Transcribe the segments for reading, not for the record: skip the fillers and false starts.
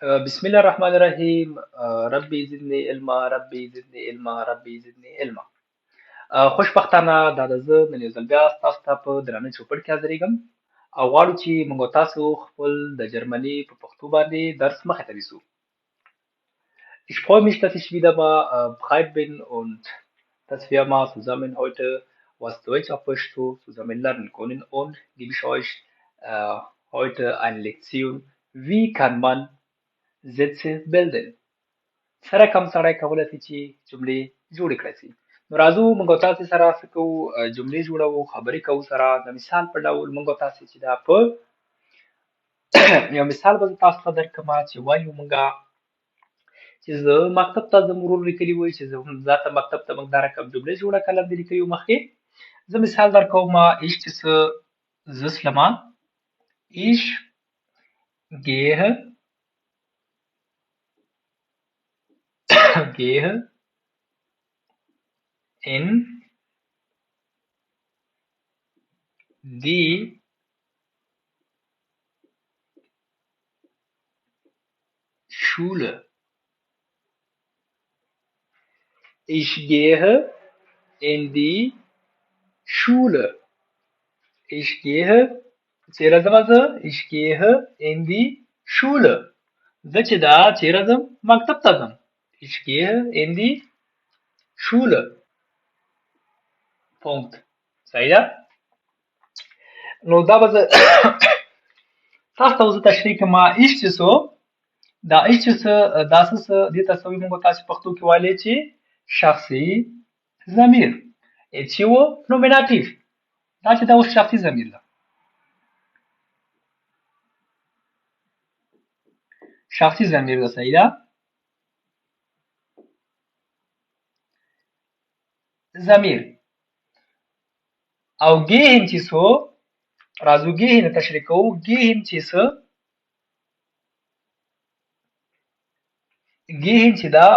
بسم الله الرحمن الرحیم. ربي زدني علما، ربي زدني علما، ربي زدني علما. خوشبختانه دا د زه نن یو ځل بیا ستاسو ته په درانه چوپړ کې حاضرېږم او غواړو چې موږ او تاسو خپل د جرمني په پښتو باندې درس مخې ته یوسو. Ich freue mich, dass ich wieder mal bereit bin und dass wir mal zusammen heute was Deutsch auf Pashto zusammen lernen können und gebe ich euch äh, heute eine Lektion, wie kann man Sätze bilden. سره کم سړی کولی شي چې جملې جوړې کړی شي. نو راځو موږ او تاسې سره څه کوو، جملې جوړوو، خبرې کوو سره د مثال په ډول. موږ او تاسې چې دا په یو مثال به زه تاسو ته درکړمه چې وایو موږه چې زه مکتب ته ځم، ورور لیکلي وایي چې زه ځاته مکتب ته موږ دا رقم جملې جوړه کړه دې لیکلي وو مخکې. زه مثال درکوم، ich چې څه زه سلمه ich gehe gehe in die Schule. Ich gehe in die Schule. Ich gehe چیرې ځم زه؟ ich gehe in die Schule. زه چې دا چیرې ځم؟ مکتب ته ځم. ich gehe in die Schule. Punkt. صحیح ده؟ نو دا به زه تاسو ته زه تشریح کوم. ich چې څو دا ich چې څه دا څه دې ته څه وایي موږ تاسو پښتو کې وایي چې شخصي ضمیر. چې و نومیناتیو دا چې دا اوس شخصي ضمیر ده. شخصي ضمیر ده. صحیح ده؟ ضمیر. او gehen چې څو راځو gehen تشریح کوو. gehen چې څه gehen چې دا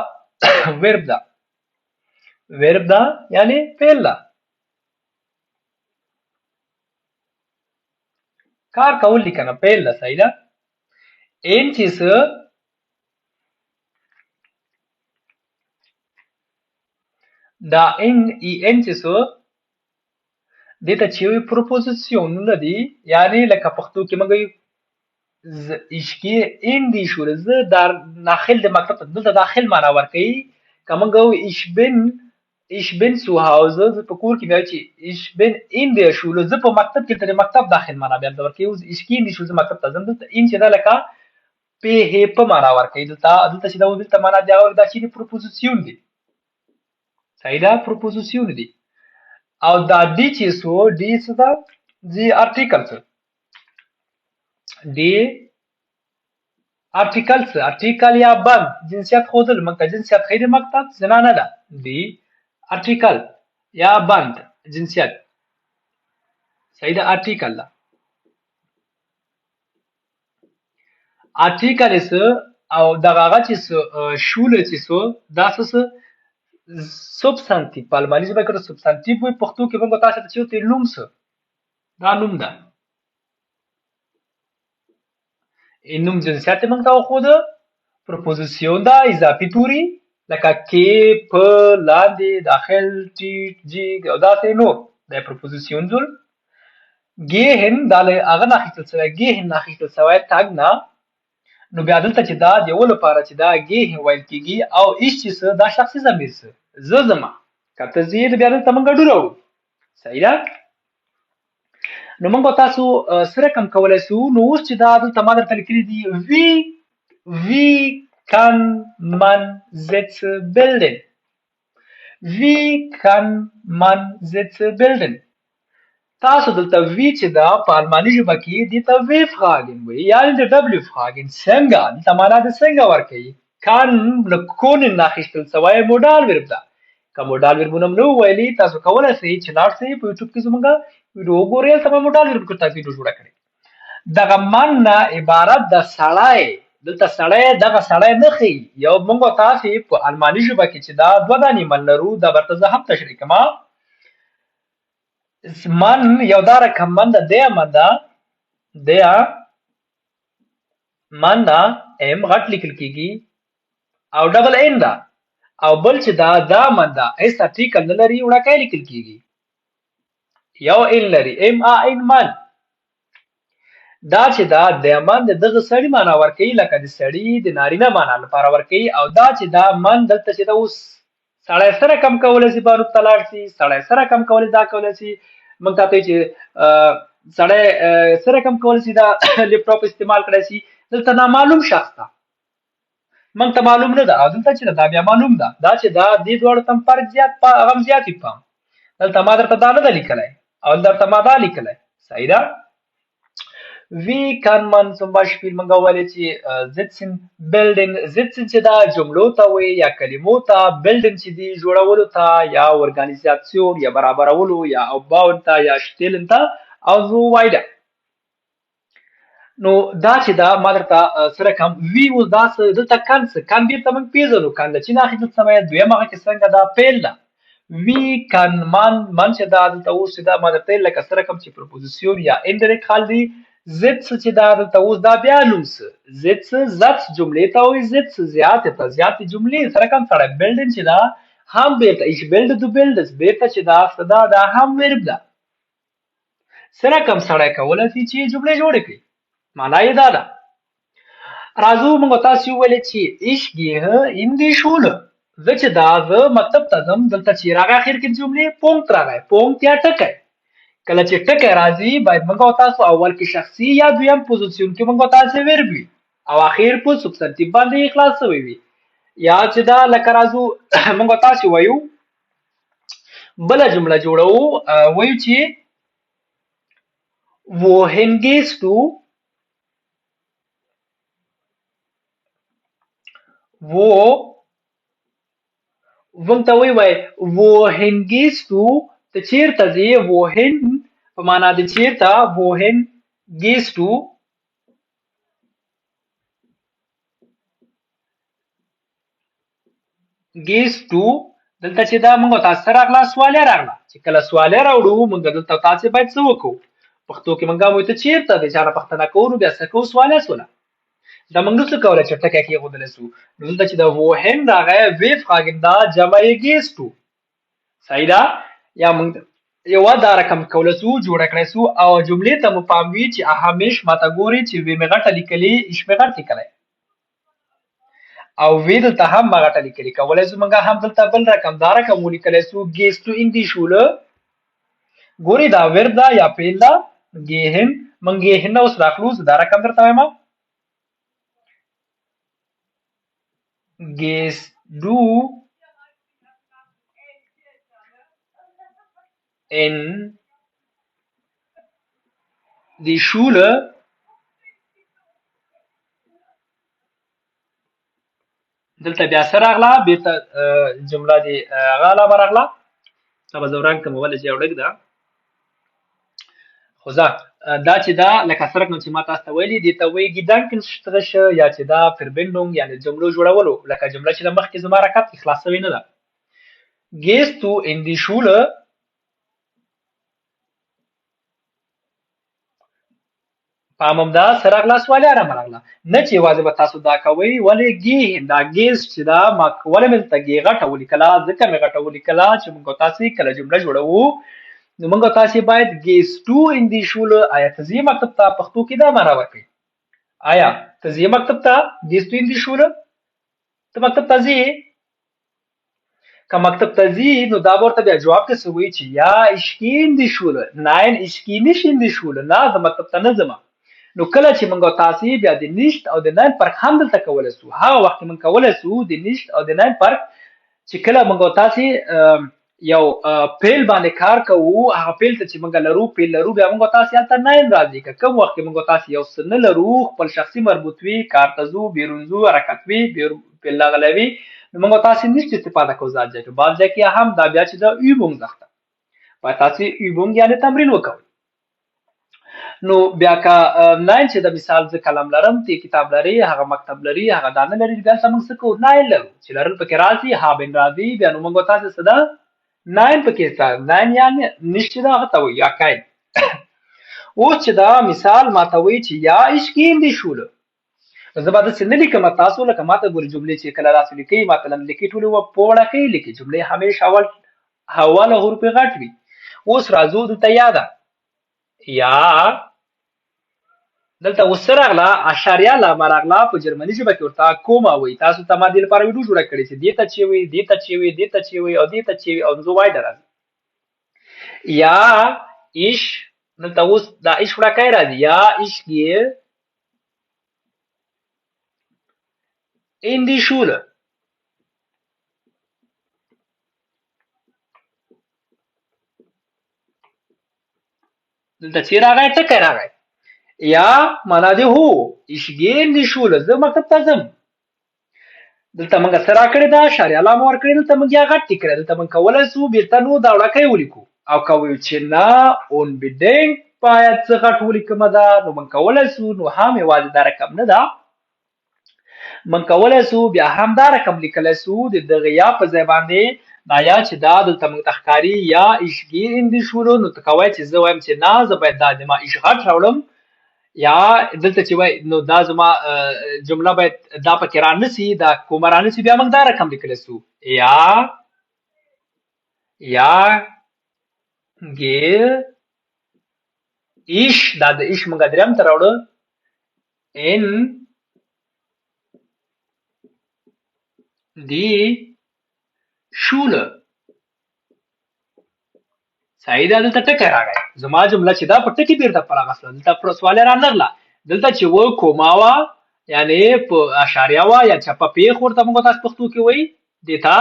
verb ده. verb ده یعنی فعل ده. کار کول دي کنه، فعل ده. صحیح ده؟ ان چې څه دا ان چې څه دې ته چې وایي پروپوزیسیونونه دي، یعنی لکه پښتو کې موږ ich gehe in die Schule. زه داخل د مکتب ته، دلته داخل معنا ورکوي. که موږ وایو ich bin zu Hause، زه په کور کې مې چې ich bin in der Schule، زه په مکتب کې د مکتب داخل معنا بیا ورکوي. اوس ich gehe in die Schule، زه مکتب ته ځم. دلته in چې دا لکه په معنا ورکوي. دلته چې دا دلته معنا دا چې د پروپوزیسیون دي. صحیح ده؟ پروپوزیسیون دي. او دا دی چې څو دی څه ده؟ دی ارټیکل څه دی ارټیکل څه ارټیکل یا بند جنسیت ښودل. موږ ته جنسیت ښیي د مکتب، زنانه ده. دی ارټیکل یا بند جنسیت. صحیح ده؟ ارټیکل ده. ارټیکل څه او دغه هغه چې څه شوله چې څه دا څه سبستانتیو په الماني ژبه کې سبستانتیو وایي. پښتو کې موږ تاسو ته چې وایو نوم څه دا نوم ده. نوم جنسیت یې موږ ته وښوده. پروپوزیسیون ده اضافي توري لکه کې، په، لاندې، داخل، ټیټ، جیګ او داسې نور. دا پروپوزیسیون ځول. ګیهن دا له هغه نه اخیستل شوی، ګیهن نه اخیستل شوی تګ نه. نو بیا دلته چې دا د یو لپاره چې دا ګیهن ویل کېږي او ایش چې څه دا شخصي ضمیر څه زه ځمه. که ته ځې بیا دلته موږ ګډون راوړو. صحیح ده؟ نو موږ تاسو سره کم کولی شو. نو اوس چې دا دلته ما درته لیکلي دي wie kann man Sätze bilden. wie kann man Sätze bilden. تاسو دلته wie چې دا په الماني ژبه کې دې ته wie fragen وایي، یعنې د w fragen. څنګه دلته معنا د څنګه ورکوي. kann له können نه اخیستل شوی موډال ورب ده. که موډال وربونه م نه وویلي تاسو کولی شئ چې لاړ شئ په یوټیوب کې زموږ ویډیو وګورئ، هلته به موډال ورب تاسو ویډیو جوړه کړې. دغه من نه عبارت د سړی. دلته سړی دغه سړی نه ښیي. یو موږ تاسې په الماني ژبه کې چې دا دوه دانې من لرو، دا برته زه هم تشریح کوم. من یو دا رقم من ده، der Mann da ام غټ لیکل کیږي او ډبل ان دا او بل چې دا من دا هیڅ ارټیکل نه لري وړاکې لیکل کیږي یو ان لري ام ا ان من دا چې دا د من دغه سړی معنا ورکوي لکه د سړی د نارینه معنا لپاره ورکوي او دا چې دا من دلته چې دا اوس سړی سره کم کولی شي بانو ته لاړ شي سړی سره کم کولی دا کولی شي موږ ته چې سړی سره کم کولی شي دا لیپټاپ استعمال کړی شي دلته نامعلوم شخص ته موږ ته معلوم نه ده او دلته چې دا بیا معلوم ده دا چې دا دې دواړو ته فرق زیات غم زیات وي پام دلته ما درته دا نه ده لیکلی او درته ما دا لیکلی صحیح ده Wie kann man zum Beispiel موږ وویل چې sitzen building sitzen چې دا جملو ته وایي یا کلمو ته building چې دی جوړولو ته یا ارګانیزاسیون یا برابرولو یا aufbauen ته یا stellen ته او so weiter نو دا چې دا ما درته سره کوم وی اوس دا دلته کان بیرته موږ پیژنو کان چې نه اخیستل سمه دویمه هغه کې څنګه دا پیل ده وی کان من چې دا دلته اوس دا ما درته لکه سره کوم چې پروپوزیشن یا indirect حال دی Sitz چې دا دلته اوس دا بیا نوم څه Sitz Satz جملې ته وایي Sitz زیاتې جملې سره کوم سره building چې دا هم بیرته ich bilde du bildest بیرته چې دا صدا دا هم verb ده سره کوم سره کولی شي چې جملې جوړې کړي معنا یې دا ده راځو موږ تاسو وویل چې ich gehe in die Schule زه چې دا زه مکتب ته ځم دلته چې راغی اخر کې جملې پونکټ راغی پونکټ یا ټکی کله چې ټکی راځي باید موږ تاسو اول کې شخصي یا دویم پوزیشن کې موږ تاسو ورب وي او اخر په سبستانټیو باندې خلاص شوی وي یا چې دا لکه راځو موږ تاسو وایو بل جمله جوړو وایو چې wohin gehst du موږ ته وایي wohin gehst du ته چیرته ځې wohin په معنا د چیرته wohin gehst du دلته چې دا موږ تاسو سره راغله سوالیه راغله چې کله سوالیه راوړو موږ دلته تاسو باید څه وکړو پښتو کې موږ وایو ته چیرته د چا نه پوښتنه کوو نو بیا څه کوو سوالیه سوله دا موږ نشو کولی چې ټکی کېښودلی سو نو دلته چې د wohin راغی wir fragen da جمع یې gehst du صحیح ده یا موږ یو دا رقم کولی سو جوړه کړی سو او جملې ته مو پام وي چې همیش ماته ګوري چې وی مې غټه لیکلې ایش مې غټ لیکلی او وی دلته هم ما غټه لیکلې کولی سو موږ هم دلته بل رقم دا رقم ولیکلی سو gehst du in die Schule ګوري دا ورب ده یا فعل ده gehen موږ gehen نه اوس راخلو زه دا رقم درته وایم gehst du in die Schule دلته بیا سره راغله بیرته جمله دی هغه علامه راغله دا به زه وران کړم ولې چې یو ډک ده خو دا چې دا لکه سره کوم چې ما تاسو ته ویلي دې ته وایي Gedankenstrich یا چې دا Verbindung یعنې جملو جوړولو لکه جمله چې د مخکې زما حرکت کې خلاص شوې نه ده Gehst du in die Schule پامم دا سره راغله سوالیه راغله نه چې یوازې به تاسو دا کوئ ولې ګي دا ګیس چې دا ما ولې مې ته ګي غټه ولیکله ځکه مې غټه ولیکله چې موږ تاسو کله جمله جوړوو نو موږ تاسو باید gehst du in die Schule آیا ته ځې مکتب ته پښتو کې دا معنا ورکړي آیا ته ځې مکتب ته gehst du in die Schule ته مکتب ته ځې که مکتب ته ځې نو دا ورته بیا جواب کې څه وایي چې ja ich gehe in die Schule nein ich gehe nicht in die Schule نه زه مکتب ته نه ځم نو کله چې موږ تاسو بیا د nicht او د nein فرق هم دلته کولی سو هغه وخت موږ کولی سو د nicht او د nein فرق چې کله موږ تاسو یو فعل باندې کار کوو هغه فعل ته چې موږ لرو فعل لرو بیا موږ تاسو هلته nein راځي که کوم وخت موږ تاسو یو څه نه لرو خپل شخصي مربوط وي کار ته ځو بیرون ځو حرکت وي فعل راغلی وي نو موږ تاسو nicht استفاده کوو ځای ځای کې بعض ځای کې هم دا بیا چې د übung سخته باید تاسو übung یعنې تمرین وکوئ نو بیا که nein چې د مثال زه قلم لرم ته کتاب لري هغه مکتب لري هغه دا نه لري بیا موږ څه کوو nein لرو چې لرل پکې راځي haben راځي بیا نو موږ تاسو څه ده nein پکې څه nein یعنې nicht دا هغه ته وایي یا kein اوس چې دا مثال ما ته وایي چې ja ich gehe in die Schule زه به داسې نه لیکم تاسو لکه ماته ګورې جملې چې کله داسې لیکئ مثلا لیکئ ټولې په وړکۍ لیکئ جملې همیشه اوله حروف یې غټ وي. اوس راځو دلته یا ده یا دلته اوس څه راغله اشاریه لامه راغله په جرمني ژبه کې ورته کومه وایي. تاسو ته ما دې لپاره ویډیو جوړه کړې چې دې ته چې وایي دې ته چې وایي دې ته چې وایي او دې ته چې وایي او so weiter راځي. یا ich دلته اوس دا ich وړکی راځي یا ich gehe in die Schule. دلته چې راغی ټکی راغی یا معنا دی هو ich gehe in die Schule زه مکتب ته ځم. دلته موږ څه راکړې ده اشاریه علامه ورکړې دلته موږ یا غټې کړې دلته موږ کولی سو بیرته نو دا وړکی ولیکو او که ویل چې نه unbedingt باید څه غټ ولیکمه ده نو موږ کولی سو نو هم یوازې دا رقم نه ده موږ کولی سو بیا هم دا رقم لیکلی سو د دغه یا په ځای باندې دا یا چې دا دلته موږ ته ښکاري یا ich gehe in die Schule نو ته کوی چې زه وایم چې نه زه باید دا زما ich غټ راوړم یا دلته چې وای نو دا زما جمله باید دا پکې رانسي دا کومه رانسي بیا موږ دا رقم لیکلی سو یا gehe ich دا د ich موږ دریم ته راوړو in die Schule. صحیح ده دلته ټکی راغی زما جمله چې دا په ټکي بیرته په راغسله دلته پر سواله رانغله دلته چې و کوما وه یعنې په اشاریه وه یا چپه پیښ ورته موږ تاسو پښتو کې وایي دې ته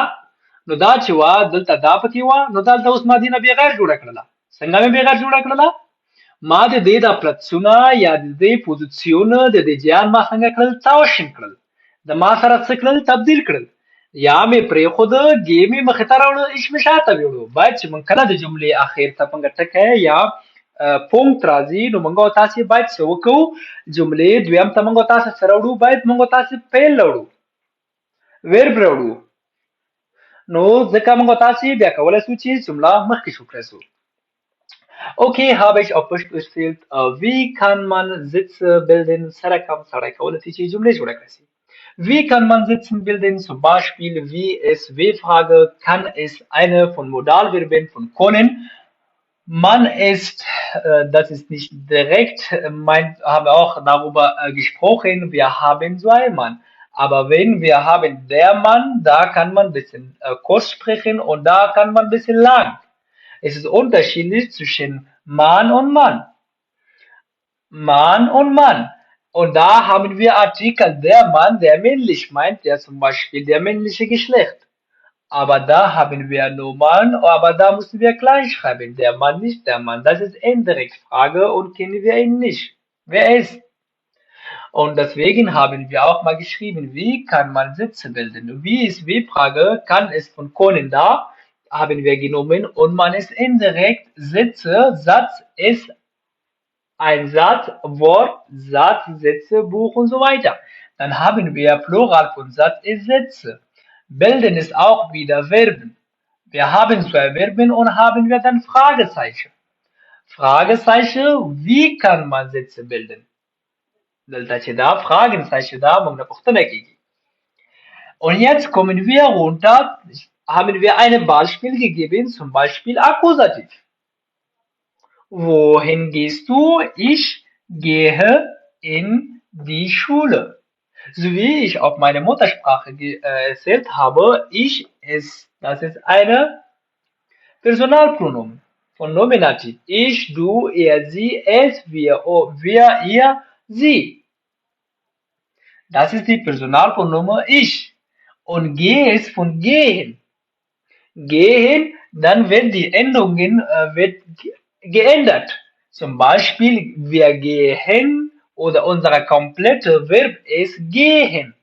نو دا چې وه دلته دا پکې وه نو دلته اوس ما دې نه بېغیر جوړه کړله څنګه مې بېغیر جوړه کړله ما د دې دا پلڅونه یا د دې پوزیسیون د دې جریان ما څنګه کړل تاوشن کړل د ما سره څه کړل تبدیل کړل یا مې پرېښوده ګې مې مخې ته راوړه ایش مې شاته ویوړو باید چې موږ کله د جملې اخر ته موږ ټکی یا پونکت راځي نو موږ او تاسې باید څه وکړو جملې دویم ته موږ او تاسې څه راوړو باید موږ او تاسې پیل راوړو ویرب راوړو نو ځکه موږ او تاسې بیا کولی سو چې جمله مخکې شو کړی سو. Okay, habe ich auf Deutsch gestellt. Wie kann man Sitze bilden? سره کوم سړی کولی شي چې جملې جوړه کړی شي. Wie kann man Sitzen bilden? Zum Beispiel wie es W-Frage kann es eine von Modalverben von können. Man ist, das ist nicht direkt, haben wir auch darüber gesprochen, wir haben zwei Mann. Aber wenn wir haben der Mann, da kann man ein bisschen kurz sprechen und da kann man ein bisschen lang. Es ist unterschiedlich zwischen Mann und Mann. Mann und Mann. Und da haben wir Artikel der Mann, der männlich meint, der zum Beispiel der männliche Geschlecht. Aber da haben wir nur Mann, aber da müssen wir klein schreiben. Der Mann nicht der Mann. Das ist indirekt Frage und kennen wir ihn nicht. Wer ist? Und deswegen haben wir auch mal geschrieben, wie kann man Sätze bilden? Wie ist W-Frage? Kann es von können da? Haben wir genommen und man ist indirekt Sätze, Satz ist ein Satz, Wort, Satz, Sätze, Buch und so weiter. Dann haben wir Plural von Satz ist Sätze. Bilden ist auch wieder Verben. Wir haben zwei Verben und haben wir dann Fragezeichen. Fragezeichen, wie kann man Sätze bilden? دلته چې دا Fragezeichen da موږ نه پوښتنه کیږي. Und jetzt kommen wir runter, haben wir ein Beispiel gegeben, zum Beispiel Akkusativ. Wohin gehst du? Ich gehe in die Schule. So wie ich auf meine Muttersprache erzählt habe, das ist eine Personalpronomen von Nominativ. Ich, du, er, sie, es, wir, ihr, sie. Das ist die Personalpronomen ich. Und gehe ist von gehen. Gehen, dann wird die Endungen geändert. Zum Beispiel, wir gehen oder unser komplette Verb ist gehen.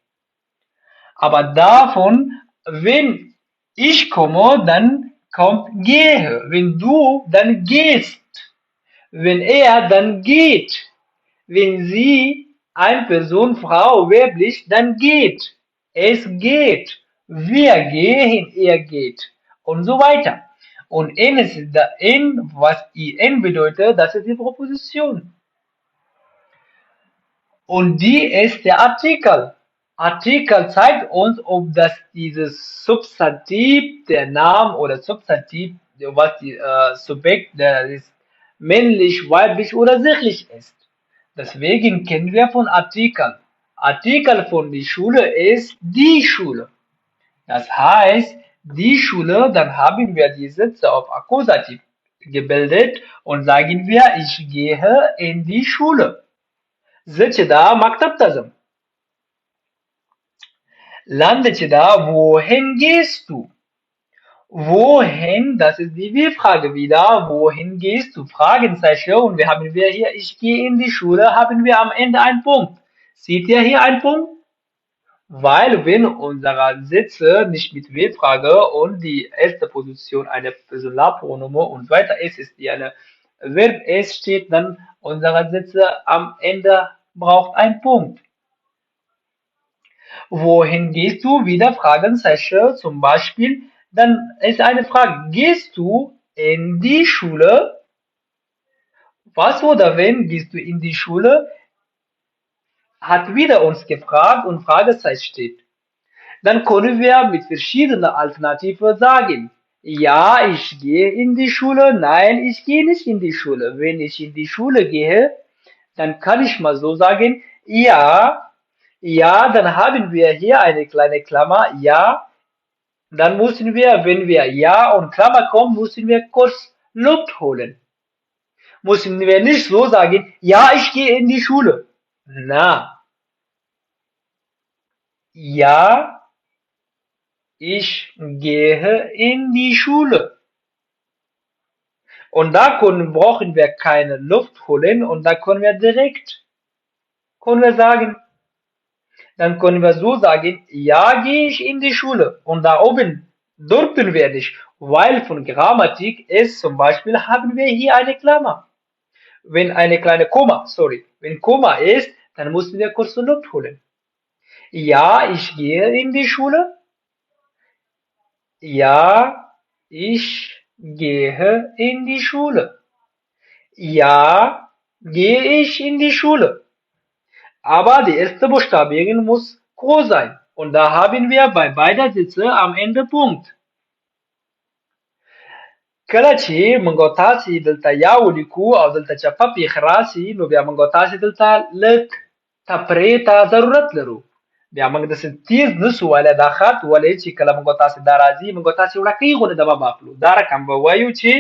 Aber davon, wenn ich komme, dann kommt gehe. Wenn du, dann gehst. Wenn er, dann geht. Wenn sie, eine Person, Frau, weiblich, dann geht. Es geht. Wir gehen, er geht. Und so weiter. Und in ist da in, was in bedeutet, das ist die Präposition. Und die ist der Artikel. Artikel zeigt uns, ob das dieses Substantiv, der Name oder Substantiv, was die Subjekt, der ist männlich, weiblich oder sächlich ist. Deswegen kennen wir von Artikel. Artikel von die Schule ist die Schule. Das heißt, die Schule, dann haben wir die Sätze auf Akkusativ gebildet und sagen wir, ich gehe in die Schule. Sitze da, maktabtazım. Landete da, wohin gehst du? Wohin, das ist die Wir-Frage wieder. Wohin gehst du? Fragezeichen. Und wir haben wir hier, ich gehe in die Schule, haben wir am Ende einen Punkt. Seht ihr hier einen Punkt? Weil wenn unsere Sätze nicht mit Wir-Frage und die erste Position eine Personalpronomen und weiter ist die eine Verb es steht, dann unsere Sätze am Ende braucht einen Punkt. Wohin gehst du? Wieder Fragezeichen. Zum Beispiel, dann ist eine Frage. Gehst du in die Schule? Was oder wenn gehst du in die Schule? Hat wieder uns gefragt und Fragezeichen steht. Dann können wir mit verschiedenen Alternativen sagen. Ja, ich gehe in die Schule. Nein, ich gehe nicht in die Schule. Wenn ich in die Schule gehe, dann kann ich mal so sagen, ja, ja, dann haben wir hier eine kleine Klammer, ja, dann müssen wir, wenn wir ja und Klammer kommen, müssen wir kurz Luft holen. Müssen wir nicht so sagen, ja, ich gehe in die Schule. Na, ja, ich gehe in die Schule. Und da brauchen wir keine Luft holen und da können wir direkt, können wir sagen, dann können wir so sagen, ja, gehe ich in die Schule. Und da oben dürfen wir nicht, weil von Grammatik ist zum Beispiel, haben wir hier eine Klammer. Wenn eine kleine Komma, sorry, wenn Komma ist, dann müssen wir kurz Luft holen. Ja, ich gehe in die Schule. Ja, ich gehe in die Schule. Ja, gehe ich in die Schule. Aber die erste Buchstabieren muss groß sein. Und da haben wir bei beider Sätze am Ende Punkt. کله چې موږ تاسې دلته یا ولیکو او دلته چپه پیښ راسي نو بیا موږ تاسې دلته لږ تفریح ته ضرورت لرو. بیا موږ داسې تیز نسو ویلی دا خط ولې چې کله موږ تاسې دا راځي موږ تاسې وړکۍ غوندې دبه واخلو. دا رقم به وایو چې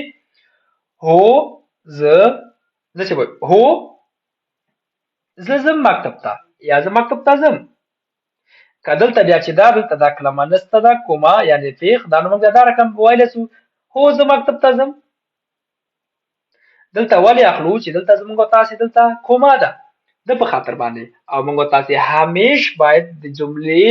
هو زه چې هو زه ځم مکتب ته یا زه مکتب ته ځم. که دلته بیا چې دلته دا کلمه نسته ده کومه یعنې پیښ دا نو موږ دا رقم ویلی سو هو زه مکتب ته ځم. دلته ولې اخلو چې دلته زموږ تاسې دلته کومه ده د په خاطر باندې او موږ تاسې همیش باید د جملې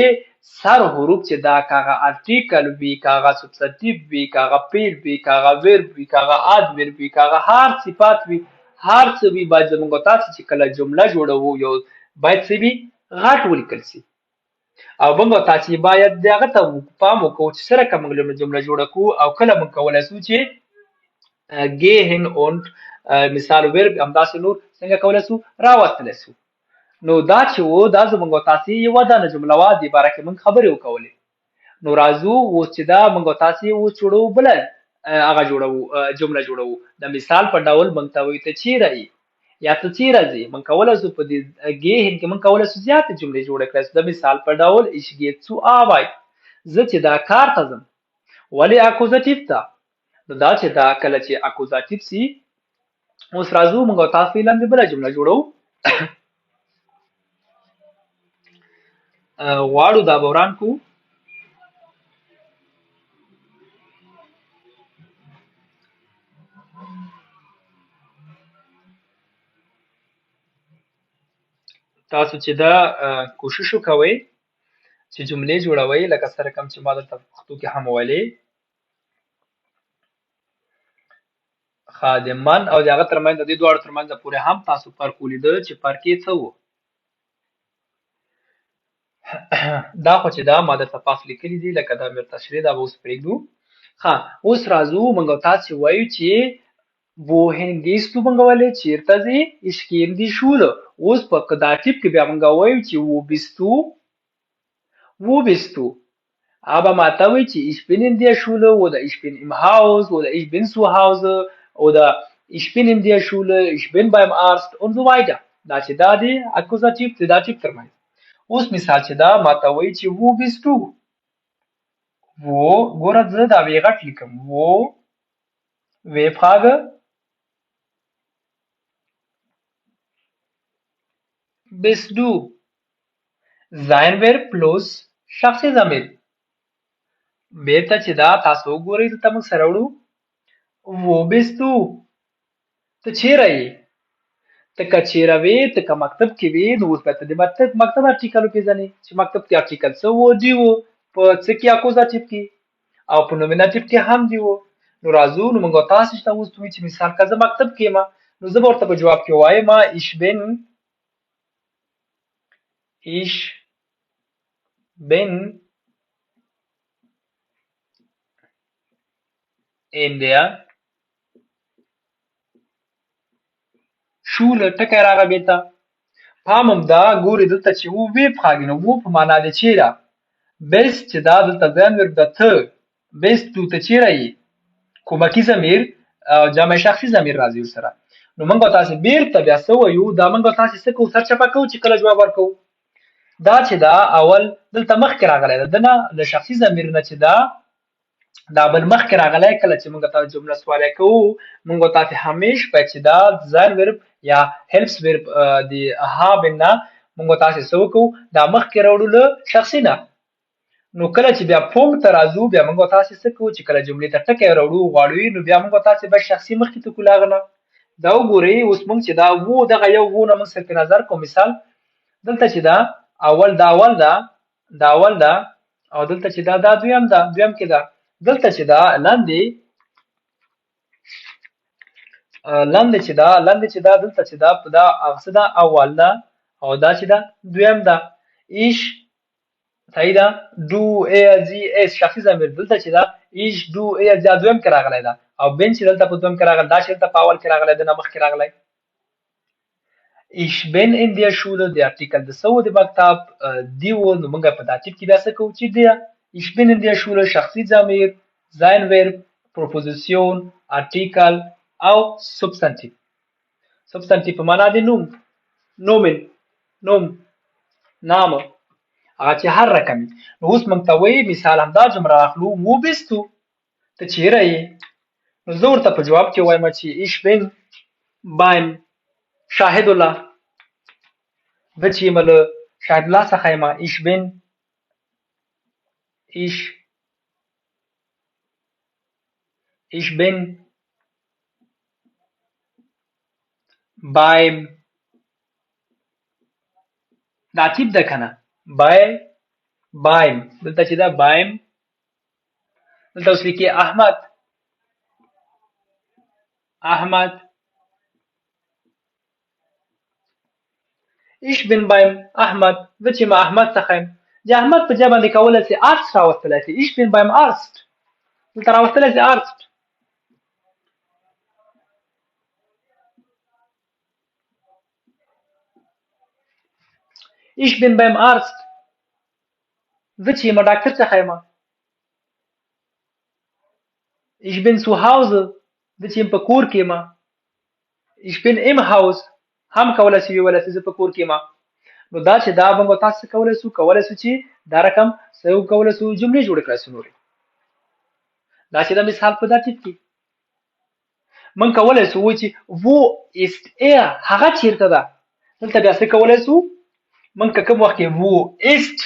سر حروف چې دا کاغه ارټیکل وي کاغه سبستیټیو وي کاغه فعل وي کاغه ورب وي کاغه ادورب وي کاغه هر صفات وي هر څه وي باید زموږ تاسې چې کله جمله جوړوو یو باید څه وي غټ ولیکل سي او موږ تاسې باید دغه ته پام وکړو چې څرنګه موږ جمله جوړه کړو او کله موږ کولی سو چې gehen und مثال ورب همداسې نور څنګه کولی سو راوستلی سو. نو دا چې و دا زموږ تاسې یوه دانه جمله وه دې باره کې موږ خبرې وکولې. نو راځو اوس چې دا موږ تاسې اوس جوړوو بله هغه جوړوو جمله جوړوو د مثال په ډول موږ ته وایي ته چیرې یې یا ته چیرې ځې. موږ کولی سو په دې ګیهن کې موږ کولی سو زیاتې جملې جوړې کړی سو. د مثال په ډول ich gehe zur Arbeit زه چې دا کار ته ځم. ولې اکوزاتیف ته نو دا چې دا کله چې اکوزاتیف سي اوس راځو موږ تاسو لاندې بله جمله جوړو. غواړو دا به وران کړو. تاسو چې دا کوشش وکوئ چې جملې جوړوئ لکه سره کوم چې ما درته په پښتو کې هم ویلې د من او د هغه ترمنځ د دې دواړو ترمنځ پورې هم تاسو فرق ولیده چې فرق یې څه و. دا خو چې دا ما درته پاس لیکلي دي لکه دا مې تشریح دا به اوس پرېږدو. اوس راځو موږ تاسې وایو چې wohin gehst du منګولې چیرته ځې ich gehe in die Schule اوس په Dativ کې بیا موږ وایو چې wo bist du aber ماته وایي چې ich bin in der Schule oder ich bin im Haus oder ich bin zu Hause oder ich bin in der Schule ich bin beim Arzt und so weiter دا چې دا دی Akkusativ د Dativ ترمنځ اوس مثال چې دا ماته وایي چې wo bist du wo ګوره زه دا وی غټ لیکم wo W-Frage bist du sein Verb plus شخصي ضمیر بیرته چې دا تاسو وګورئ دلته موږ سره وړو wo bist du ته چیرې یې ته که چیرې وې ته که مکتب کې وې نو اوس باید ته د مکتب ارټیکل وپېژنې چې مکتب کې ارټیکل څه و دی و په څه کې اکوزاتیف کې او په نومیناتیف کې هم دی و نو راځو نو موږ تاسو ته اوس وایو چې مثال که زه مکتب کې یم نو زه به ورته په جواب کې وایم ich bin in der Schule ټکی راغی بیرته پام همدا ګورې دلته چې و وی frage نو و په معنا د چیرې bist چې دا دلته ځان ورب د ته bist du ته چیرې یې کومکی ضمیر جمع شخصي ضمیر راځي ورسره نو موږ تاسو بیرته بیا څه وایو دا موږ تاسو څه کوو سرچپه کوو چې کله جواب ورکوو دا چې دا اول دلته مخکې راغلی ده دنه د شخصي ضمیر نه چې دا بل مخکې راغلی کله چې موږ تاسو جمله سوالیه کوو موږ تاسو همیش باید چې دا ځان ورب یا هیلپس ورب د haben نه موږ تاسو څه وکړو دا مخکې راوړو له شخصي نه نو کله چې بیا پونکټ ته راځو بیا موږ تاسو څه کوو چې کله جملې ته ټکی راوړو غواړو نو بیا موږ تاسو به شخصي مخکې ته کولاغنه دا وګورئ اوس موږ چې دا وو دغه یو وو نه موږ صرف نظر کوو مثال دلته چې دا اول دا او دلته چې دا دویم کې دا دلته چې دا لاندې چې دا دلته چې دا اغسدا اول دا او دا چې دا دویم دا ich صحیح ده du er sie es شخصي ضمیر دلته چې دا ich du er دا دویم کې راغلی دا او بن چې دلته په دویم کې راغلی دا چې دلته په اول کې راغلی د مخ کې راغلی ich bin in der Schule der Artikel د سو د مکتب دی و نو موږ په داتیب کې بیا څه کوو چې دی ich bin in der Schule شخصي ضمیر sein Verb Proposition Artikel او Substantiv په معنا د نوم نامه هغه چې هر رقم نو اوس موږ ته وایي مثال همدا جمله اخلو wo bist du ته چیرې یې نو زه ورته په جواب کې وایم چې ich bin beim شاهد الله زه چې یم له شاهد الله څخه یم ich bin beim داتیب ده کنه beim دلته چې دا beim دلته اوس لیکي احمد ich bin beim Ahmad زه چې ما احمد څخه یم د احمد په ځای باندې کولی سي arzt راوستلی سي ich bin beim Arzt دلته راوستلی سي arzt ich bin beim Arzt زه چې یم ډاکټر څخه یم ich bin zu Hause زه چې یم په کور کې یم ich bin im Haus هم کولای شي ویل چې په کور کې ما نو دا چې دا موږ تاسو کولای شو چې دا رقم سو کولای شو جملې جوړ کړئ نورې دا چې دا مثال په داتیب کې موږ کولای شو چې wo ist هغه چیرته ده دلته بیا څه کولای شو موږ کوم وخت کې wo ist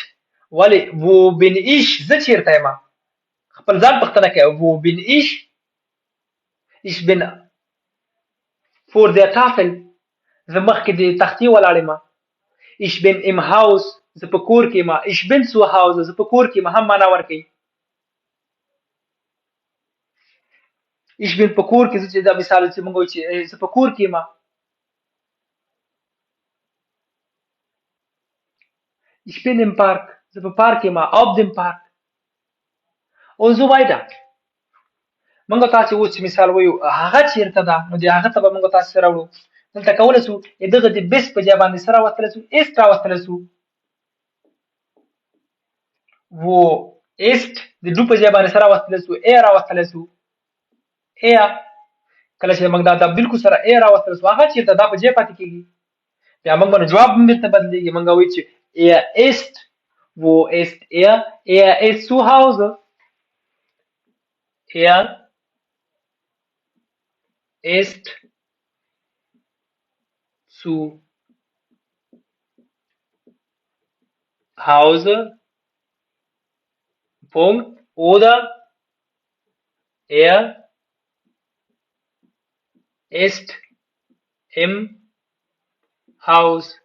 ولی wo bin ich زه چیرته یم خپل ځان پوښتنه کوي wo bin ich bin vor der Tafel زه مخکې د تختې ولاړ یم ich bin im Haus زه په کور کې یم ich bin zu Hause زه په کور کې یم هم معنا ورکوي ich bin په کور کې چې دا مثال چې موږ وایو چې زه په کور کې یم ich bin im Park زه په پارک یم auf dem Park und so weiter موږ تاسو اوس مثال وایو هغه چیرته ده، نو د هغه ته به موږ تاسو سره وړو. دلته کولای شو دغه د بیس په ځای باندې سره راوستلی شو، ایست راوستلی شو. wo ist د ډو په ځای باندې سره راوستلی شو، ای راوستلی شو، ای. کله چې موږ دا تبدیل کو سره ای راوستلی شو، هغه چیرته دا په ځای پاتې کېږي. بیا موږ باندې جواب هم بېرته بدلېږي. موږ وایو چې er ist. wo ist er? Er ist zu Hause. Er ist zu Hause. Punkt. Oder er ist im Haus.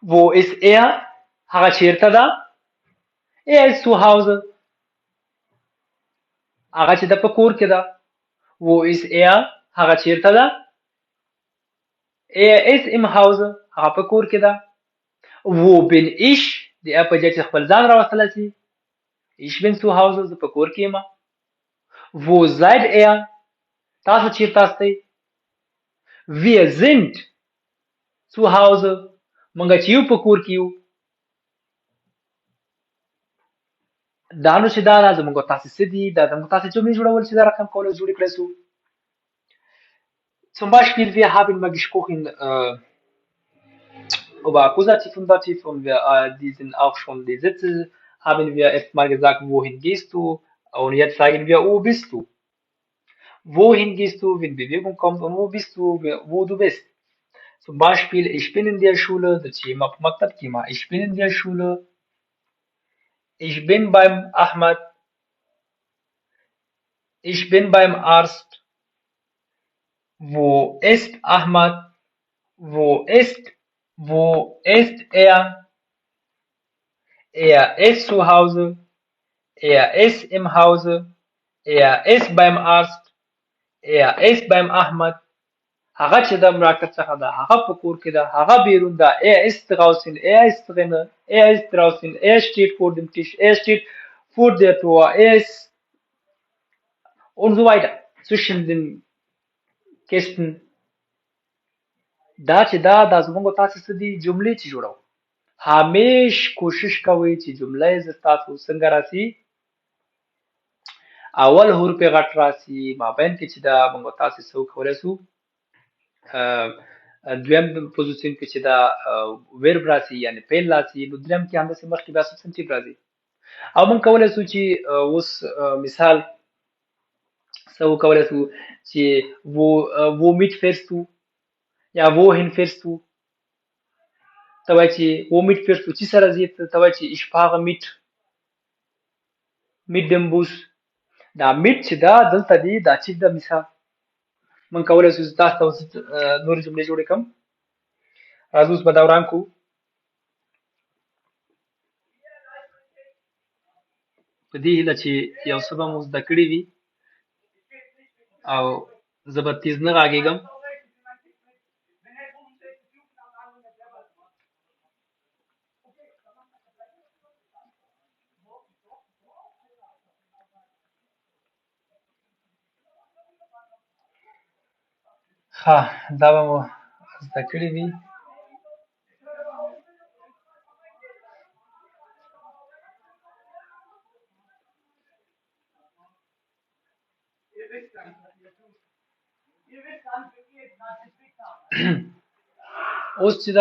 Wo ist er? هغه چیرته ده؟ Er ist zu Hause. هغه چې د په کور کې ده. Wo ist er? هغه چیرته ده؟ Er ist im Hause. هغه په کور کې ده. Wo bin ich? د ا په ځای چې خپل ځان راوستلی شي. Ich bin zu Hause. زه په کور کې یم. Wo seid ihr? تاسو چیرته استئ؟ Wir sind zu Hause. موږ چې یو په کور کې یو. دا نو چې دا زموږ تاسې څه دي؟ دا زموږ تاسې جملې جوړول چې دا رقم کولای جوړې کړی شو. Zum Beispiel, wir haben mal gesprochen über Akkusativ und Dativ und die sind auch schon die Sätze, haben wir erstmal gesagt, wohin gehst du? Und jetzt sagen wir, wo bist du? Wohin gehst du, wenn Bewegung kommt, und wo bist du, wo du bist? Zum Beispiel, ich bin in der Schule, ich bin in der Schule, ich bin beim Ahmad, ich bin beim Arzt. Wo ist Ahmad? Wo ist er? Er ist zu Hause. Er ist im Hause. Er ist beim Arzt. Er ist beim Ahmad. هغه چې د مرکب څخه ده، هغه په کور کې ده، هغه بیرون ده. Er ist draußen. Er ist drinnen. Er ist draußen. Er steht vor dem Tisch. Er steht vor der Tor. Er ist und so weiter. Zwischen den Kästen. دا چې دا زموږ تاسو څه دي؟ جملې چې جوړو. همیش کوشش کوئ چې جمله یې تاسو څنګه راسي؟ اول حروف یې غټ راسي، مابین کې چې دا موږ تاسو څه وکولی شو دویم پوزیشن کې چې دا ورب راسي یعنې فعل راسي، نو دریم کې همداسې مخکې بیا سبستنټیف راځي. او موږ کولی شو چې اوس مثال څه وکولی شو چې womit fährst du یا wohin fährst du؟ ته وایي چې womit fährst du چې سره ځې؟ ته وایي چې ich fahre mit dem Bus. دا mit چې دا دلته دی دا چې د مثال موږ کولی شو تاسو ته اوس نورې جملې جوړې کړم. راځو اوس به دا وران کړو. په دې هیله چې یو څه به مو زده کړي وي او زه به تیز نه غږېږم. ښه دا به مو زده کړي وي. اوس چې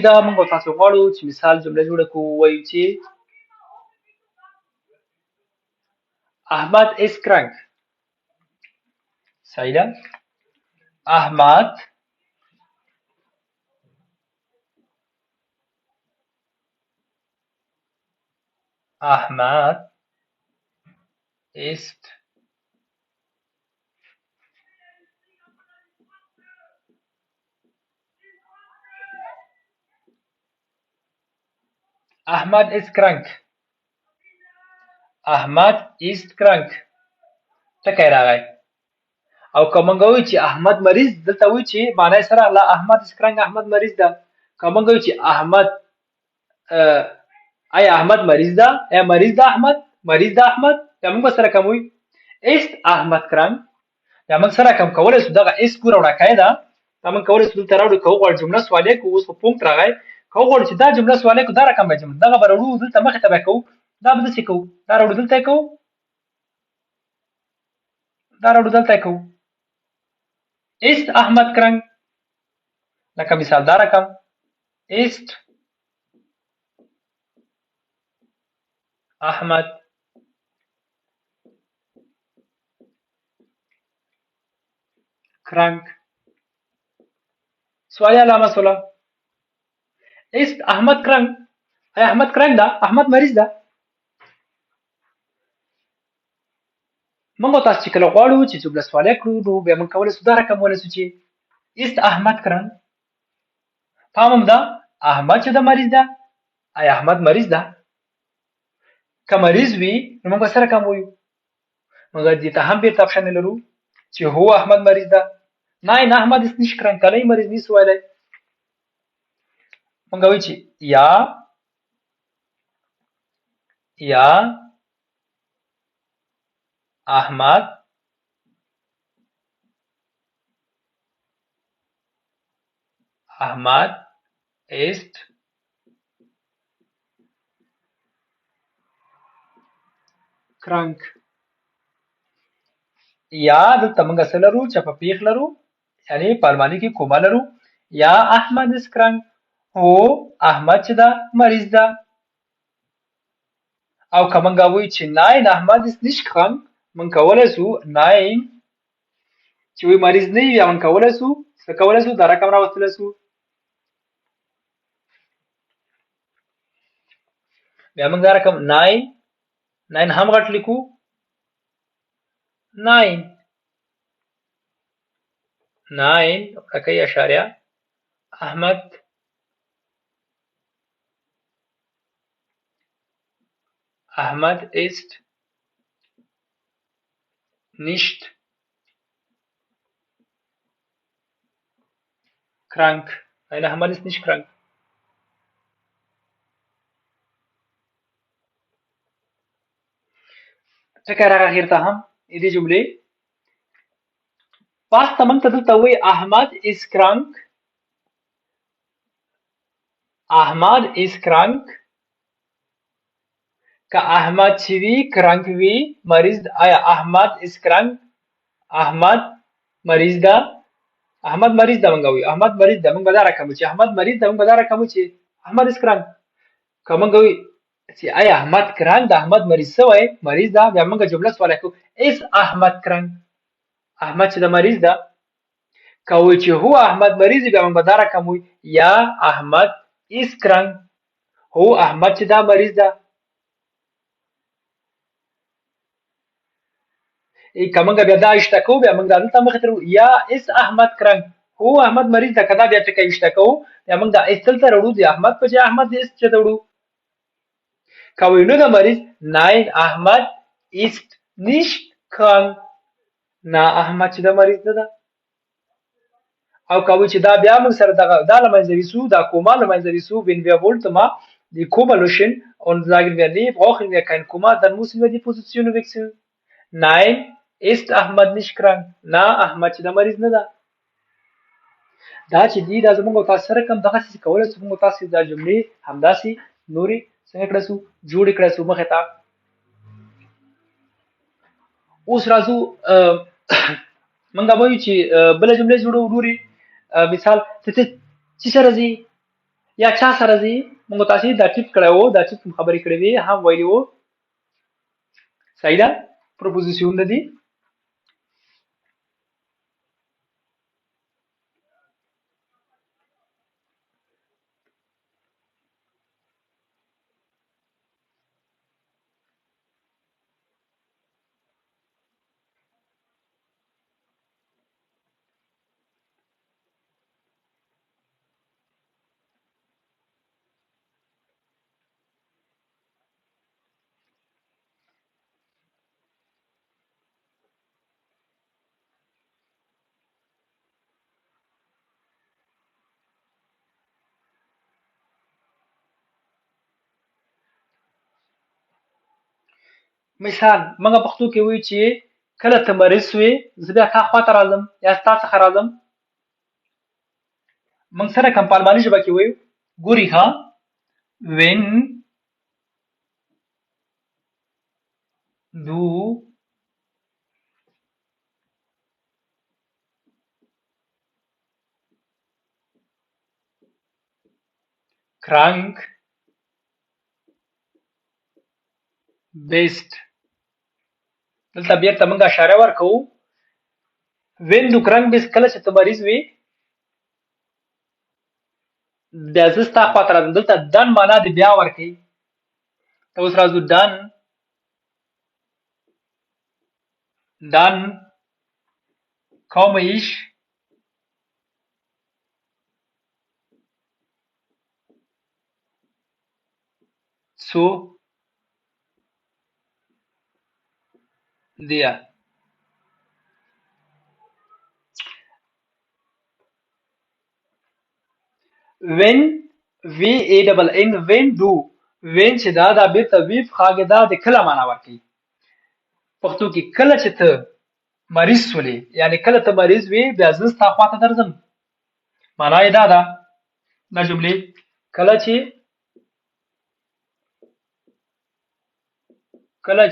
دا موږ تاسو غواړو چې مثال جمله جوړه کړو، ووایو چې Ahmad ist krank. صحیح ده؟ Ahmad ist Ahmad ist krank. Ahmad ist krank. ټکی راغی. او که مونږ وایو چې احمد مریض دلته وایو چې معنی سره لا احمد اسکرنګ احمد مریض ده که مونږ وایو چې احمد آیا احمد مریض ده یا مریض ده احمد مریض ده احمد یا موږ سره کوم وي ist احمد کرنګ یا موږ سره کوم کولای شو دغه ist پوره وړاکای ده دا موږ کولای شو دلته راوړو کوو غواړو جمله سوالیه کوو اوس په پونکټ راغی کوو غواړو چې دا جمله سوالیه کوو دا رقم به جمله دغه به راوړو دلته مخې ته به کوو دا به داسې کوو دا راوړو دلته یې کوو دا راوړو دلته یې کوو ist احمد کرنګ لکه مثال دا رقم ist احمد krank سوالیه علامه سوله ist احمد krank آیا احمد krank ده احمد مریض ده موږ تاسو چې کله غواړو چې جمله سوالیه کړو نو بیا موږ کولی شو دا رقم ولرسو چې ist احمد krank پام هم ده احمد چې ده مریض ده آیا احمد مریض ده که مریض وي نو موږ به سره کوم وایو موږ دې ته هم بیرته اپشن لرو چې هو احمد مریض ده Nein, Ahmad ist nicht krank. Allein ist nicht so eine. موږ وایو چې یا احمد ist krank. یا دلته موږ څه لرو چې په پیښ لرو یعنی په الماني کې کومه لرو یا احمد ist krank هو احمد چې ده مریض ده او که موږ وایو چې nein احمد ist nicht krank موږ کولی شو nein چې وایي مریض نه وي موږ کولی شو څه کولی شو دا رقم راوستلی شو بیا موږ دا رقم nein هم غټ لیکو nein ورکوي اشاریه Ahmad ist nicht krank. Nein, Ahmad ist nicht krank. ټکی راغی اخر ته هم دې جملې پاس ته موږ ته دلته وایي Ahmad ist krank که احمد چې وي کرنک وي مریض آیا احمد is krank احمد مریض ده احمد مریض ده موږ وایو احمد مریض ده موږ به دا رقم چې احمد مریض ده موږ به دا رقم چې احمد is krank که موږ وایو چې آیا احمد krank ده احمد مریض شوی مریض ده بیا موږ جمله سوالیه کوو is احمد krank احمد چې ده مریض ده که وایو چې هو احمد مریض بیا موږ به دا رقم وایو یا احمد is krank هو احمد چې ده مریض ده که موږ بیا دا اشته کوو بیا موږ دا دلته مخې ته یا is احمد krank هو احمد مریض ده که دا بیا ټکی اشته کوو بیا موږ دا is دلته راوړو د احمد په ځای احمد is چېرته وړو که وایو نه ده مریض nein احمد ist nicht krank نه احمد چې ده مریض نه ده او که وایو چې دا بیا موږ سره دا له منځه ویسو دا Komma له منځه ویسو wenn wir wollten mal die Komma löschen und sagen wir nee brauchen wir kein Komma dann müssen wir die Position wechseln nein ist احمد nicht krank نه احمد چې ده مریض نه ده دا چې دي دا زموږ تاسو سره کوم دغسې کولی شو موږ تاسو دا جملې همداسې نورې څنګه کړی شو جوړې کړی شو مخې ته اوس راځو موږ وایو چې بله جملې جوړو ورورې مثال ته چې سره ځي یا چا سره ځي موږ تاسې دا ټیپ کړی و دا ټیپ خبرې کړې وې هم ویلي و صحیح ده پروپوزیسیون ده دي مثال موږ پښتو کې وایو چې کله ته مریض وې زه بیا تا خواته راځم یا ستا څخه راځم. موږ سره کوم په الماني ژبه کې وایو ګوري ها wenn du krank bist. دلته بیرته موږ اشاره ورکوو when du krank bist کله چې ته مریض وې بیا زه ستا خواته راځم. دلته دن معنا د بیا ورکوي. ته اوس راځو dann komme ich zu dir. wenn wenn du wenn چې دا بیرته وی فراګه دا د کله معنا ورکوي. پښتو کې کله چې ته مریض شولې یعنی کله ته مریض وې بیا زه ستا خواته درځم. معنا یې دا ده دا جملې کله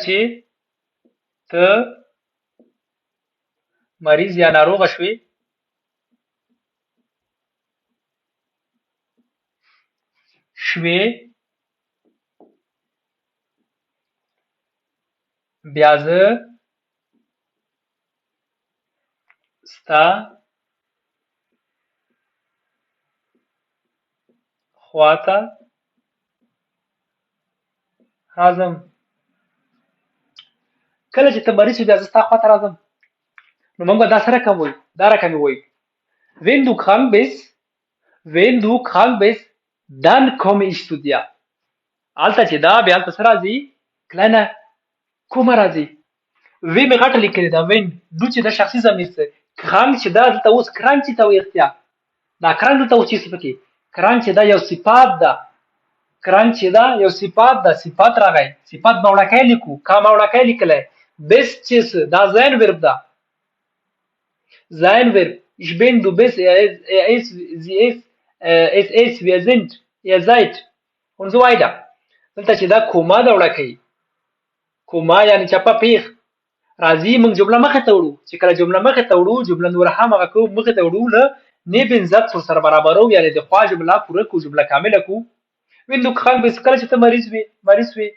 چې ته مریض یا ناروغه شوې بیا زه ستا خواته راځم. کله چې ته مریض شې بیا زه ستا خواته راځم. نو موږ به دا سره کوم وایو دا رقم وایو wenn du krank bist dann komme ich zu dir. هلته چې دا بیا هلته څه راځي کلینه کومه راځي وی مې غټه لیکلې ده when du چې دا شخصي ضمیر څه کrank چې دا دلته اوس کrank چې ته وایي اختیا دا کrank دلته اوس چې پکې کrank چې دا یو صفات ده کrank چې دا یو صفات ده صفات راغی صفات موړکی لیکو کا موړکی لیکلی best چې دا sein verb ده sein verb ich bin du bist er ist sie ist es ist wir sind ihr seid und so weiter. دلته چې دا کومه ده وړکی کومه یعنی چپه پیښ راځي موږ جمله مخې ته وړو چې کله جمله مخې ته وړو جمله نور همغه کوو مخې ته وړو له neben Satz سره برابرو یعنی د خوا جمله پوره کو جمله کامله کو wenn du krank bist کله چې ته مریض وي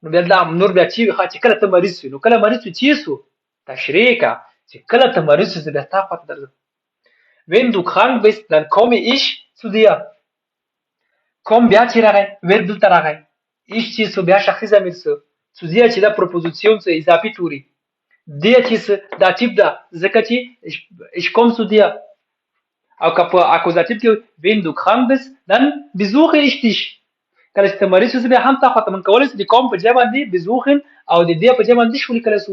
نو بیا دا نور بیا چې چې کله ته مریض وي نو کله مریض وي چې سو تشریح کا چې کله ته مریض وي بیا تا خواته درځم. wenn du krank bist dann komme ich zu dir. komm بیا چې راغی ور دلته راغی ich چې سو بیا شخصي ضمیر سو zu dir چې دا پروپوزیسیون څه اضافي توري dir چې دا ټیپ ده ځکه چې ich komme zu dir او که په اکوزاتیو کې wenn du krank bist dann besuche ich dich. کله چې ته مریض شې بیا هم تا خواته من کولی شو د کوم په ځای باندې besuchen او د دې په ځای باندې شو لیکلی سو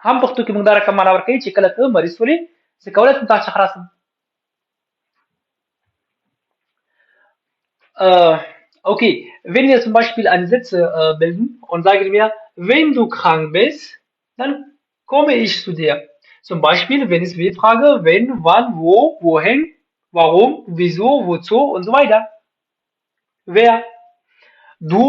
هم پښتو کې موږ دا رقم معنا ورکوي چې کله ته مریض شولې زه کولی شم تا څخه راسم. Okay, wenn wir zum Beispiel einen Satz bilden und sagen wir, wenn du krank bist, dann komme ich zu dir. Zum Beispiel, wenn ich wen frage, wenn, wann, wo, wohin, warum, wieso, wozu und so weiter. Wer? Du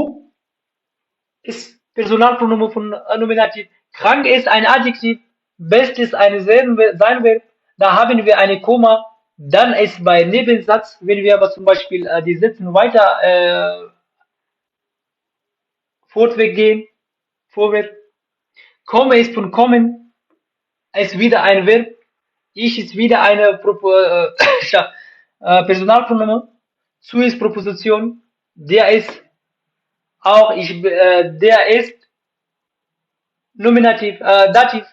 ist Personalpronomen von Nominativ. Krank ist ein Adjektiv. Best ist eine Seinverb. Da haben wir eine Komma. Dann ist bei Nebensatz, wenn wir aber zum Beispiel die Sätze weiter fortweg gehen, vorwärts. Komme ist von kommen, ist wieder ein Verb. Ich ist wieder eine Personalpronomen. Zu ist Präposition. Der ist auch der ist Nominativ, Dativ.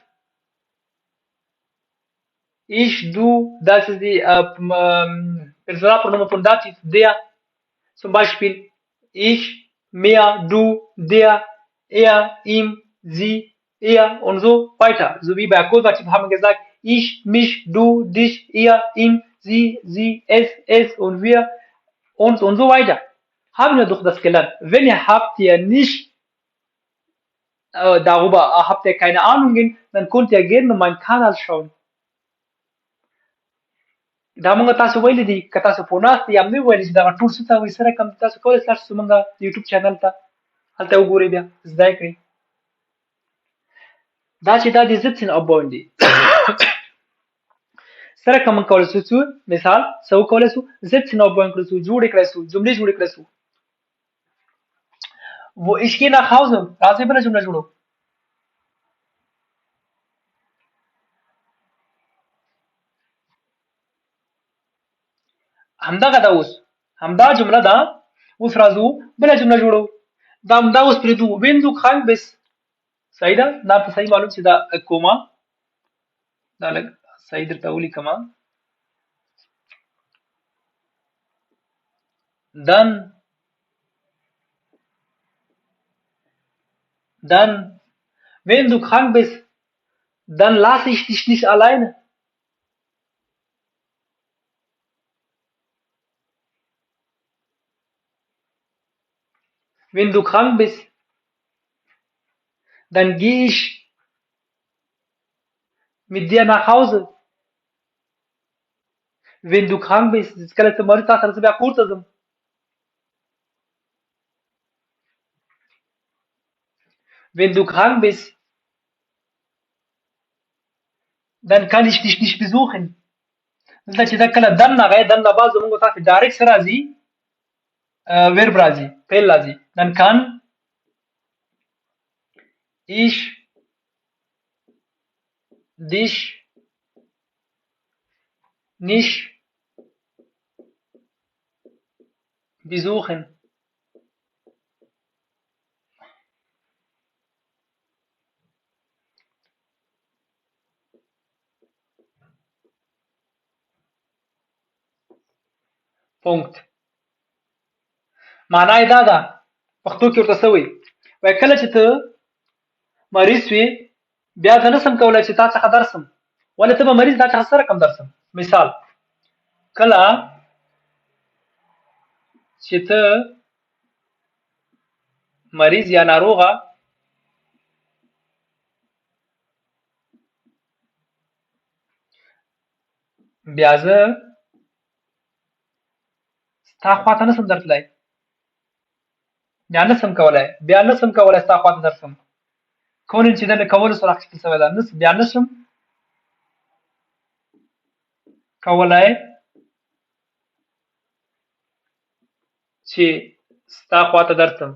Ich, du, das ist die Personalpronomen von Dativ, der. Zum Beispiel ich, mir, du, der, er, ihm, sie, er und so weiter. So wie bei Akkusativ haben wir gesagt, ich, mich, du, dich, ihr, ihn, sie, es und wir und so weiter. Haben wir doch das gelernt. Wenn ihr habt ihr nicht darüber habt ihr keine Ahnungen, dann könnt ihr gerne meinen Kanal schauen. دا موږ تاسو ویلي دي که تاسو په ناست یې هم نه ویلي چې دغه ټول څه ته وایي سره کوم تاسو کولی شئ چې موږ د یوټیوب چینل ته هلته وګورئ بیا زده یې کړئ دا چې دا د sitzen aufbauen دي سره که موږ کولی شو مثال څه وکولی شو sitzen aufbauen کړی شو جوړې کړی شو جملې جوړې کړی شو wo ich gehe nach Hause راځئ بله جمله جوړو همدغه ده اوس همدا جمله ده اوس راځو بله جمله جوړو دا همدا اوس پرېږدو wenn du krank bist صحیح ده دا ته صحیح معلوم چې دا کومه دا لږ صحیح درته ولیکمه dann wenn du krank bist dann lasse ich dich nicht alleine wenn du krank bist dann gehe ich mit dir nach Hause wenn du krank bist das کله ته مریض تاسو سره بیا کور ته ځم wenn du krank bist dann kann ich dich nicht besuchen دلته چې دا کله دن راغی دن نه بعد زموږ تاسو ډایرکټ سره راځي verb راځي فعل راځي dann kann ich dich nicht besuchen Punkt معنا یې دا ده پښتو کې ورته څه وایي وایي کله چې ته مریض وي بیا زه نسم کولی چې تا څخه درسم ولې ته به مریض تا څخه سره کم درسم مثال کله چې ته مریض یا ناروغه بیا زه ستا خواته نسم درتلی بیا نسم کولی ستا خواته درسم کونن چې د کولو سره اخیستل شوی ده بیا نشم کولی چې ستا خواته درسم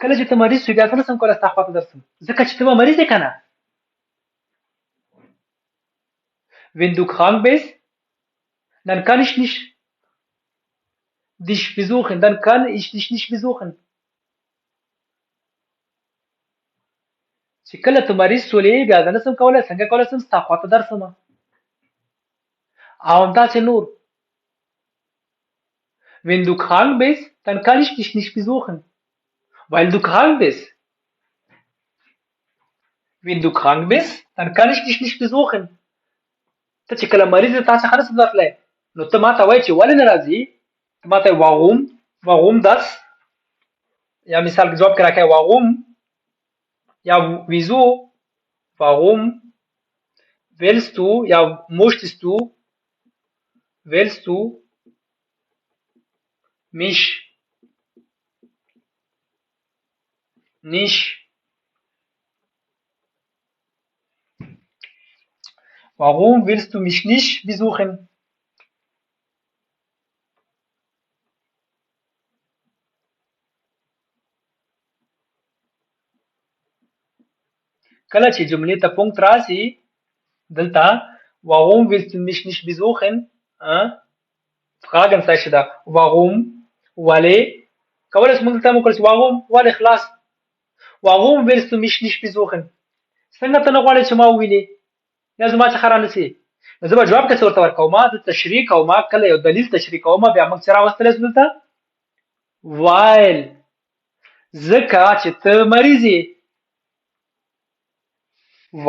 کله چې ته مریض شوې بیا زه نشم کولی ستا خواته درسم ځکه چې ته به مریض یې که نه wenn du krank bist dann kann ich nicht dich besuchen dann kann ich dich nicht besuchen چې کله ته مریض شولې بیا زه نشم کولی څنګه کولی شم ستا خواته درسم او همداسې نور wenn du krank bist dann kann ich dich nicht besuchen weil du krank bist wenn du krank bist dann kann ich dich nicht besuchen ته چې کله مریض تا څخه نشم درتلی نو ته ما ته وایې چې ولې نه راځي ته ما ته warum das یا مثال جواب کې راکوې warum یا wieso warum willst du یا möchtest du mich nicht warum willst du mich nicht besuchen کله چې جملې ته پونکت راشي دلته warum willst du mich nicht besuchen Fragenzeichen da warum ولې کولی شو موږ دلته وکړو چې warum ولې خلاص warum willst du mich nicht besuchen څنګه ته نه غواړې چې ما ووینې یا زما څخه رانسې نو زه به جواب کې څه ورته ورکوم زه تشریح کوم کله یو دلیل تشریح کوم بیا موږ څه راوستلی شو دلته وایل ځکه چې ته مریض یې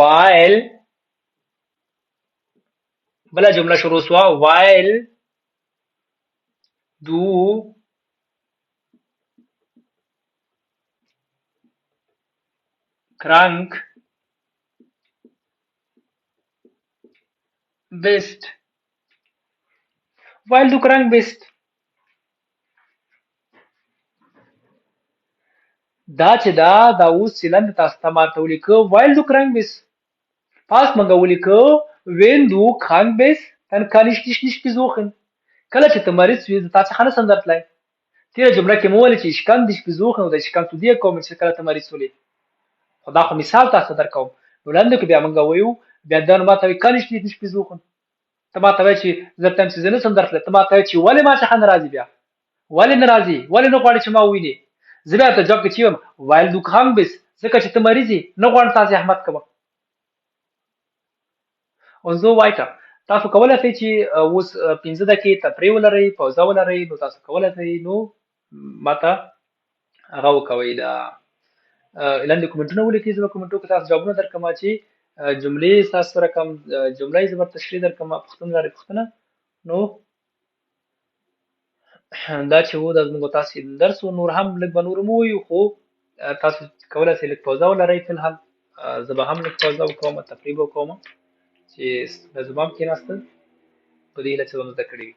weil بله جمله شروع شوه while du krank bist. While du krank bist. دا چې دا اوس چلند تاسو ته ماته ولیکو while du krank bist. Past منګه ولیکو when du krank bist dann kann ich dich nicht besuchen. کله چې ته مریض وي تا څخه نه سم درتلای. تیره جمله کې مو ویل چې ich kann dich besuchen oder ich kann zu dir kommen چې کله ته مریض ولې. خو دا خو مثال تاسو درکوم. نو لاندې کې بیا منګه وایو بیا دا ماته وی kann ich dich nicht besuchen. ته ماته وایي چې زه تم چې زه نه سم درتلای. ته ماته وایي چې ولې ما څخه ناراضي بیا. ولې ناراضي؟ ولې نه غواړې چې ما ووینې؟ زه بیا ته جواب کې چې وایم while du krank bist ځکه چې ته مریض یې نه غواړم تا زحمت کوم. اوس زه وایټه تاسو کولای شئ چې اوس 15 دقیقې تفریح ولرئ پوزه ولرئ نو تاسو کولای شئ نو ماته هغه وکوئ دا لاندې کومنټونه ولیکئ زه به کومنټو کې تاسو جوابونه درکړم چې جملې تاسو سره کوم جمله زه به تشریح درکړم پوښتنه لرئ پوښتنه نو دا چې وو د موږ تاسو درس نور هم لږ به نور مو وي خو تاسو کولای شئ لږ پوزه ولرئ فلحال زه به هم لږ پوزه وکوم تفریح به وکوم چې د زما هم کېناستل په دې هیله چې به مو زده کړي وي.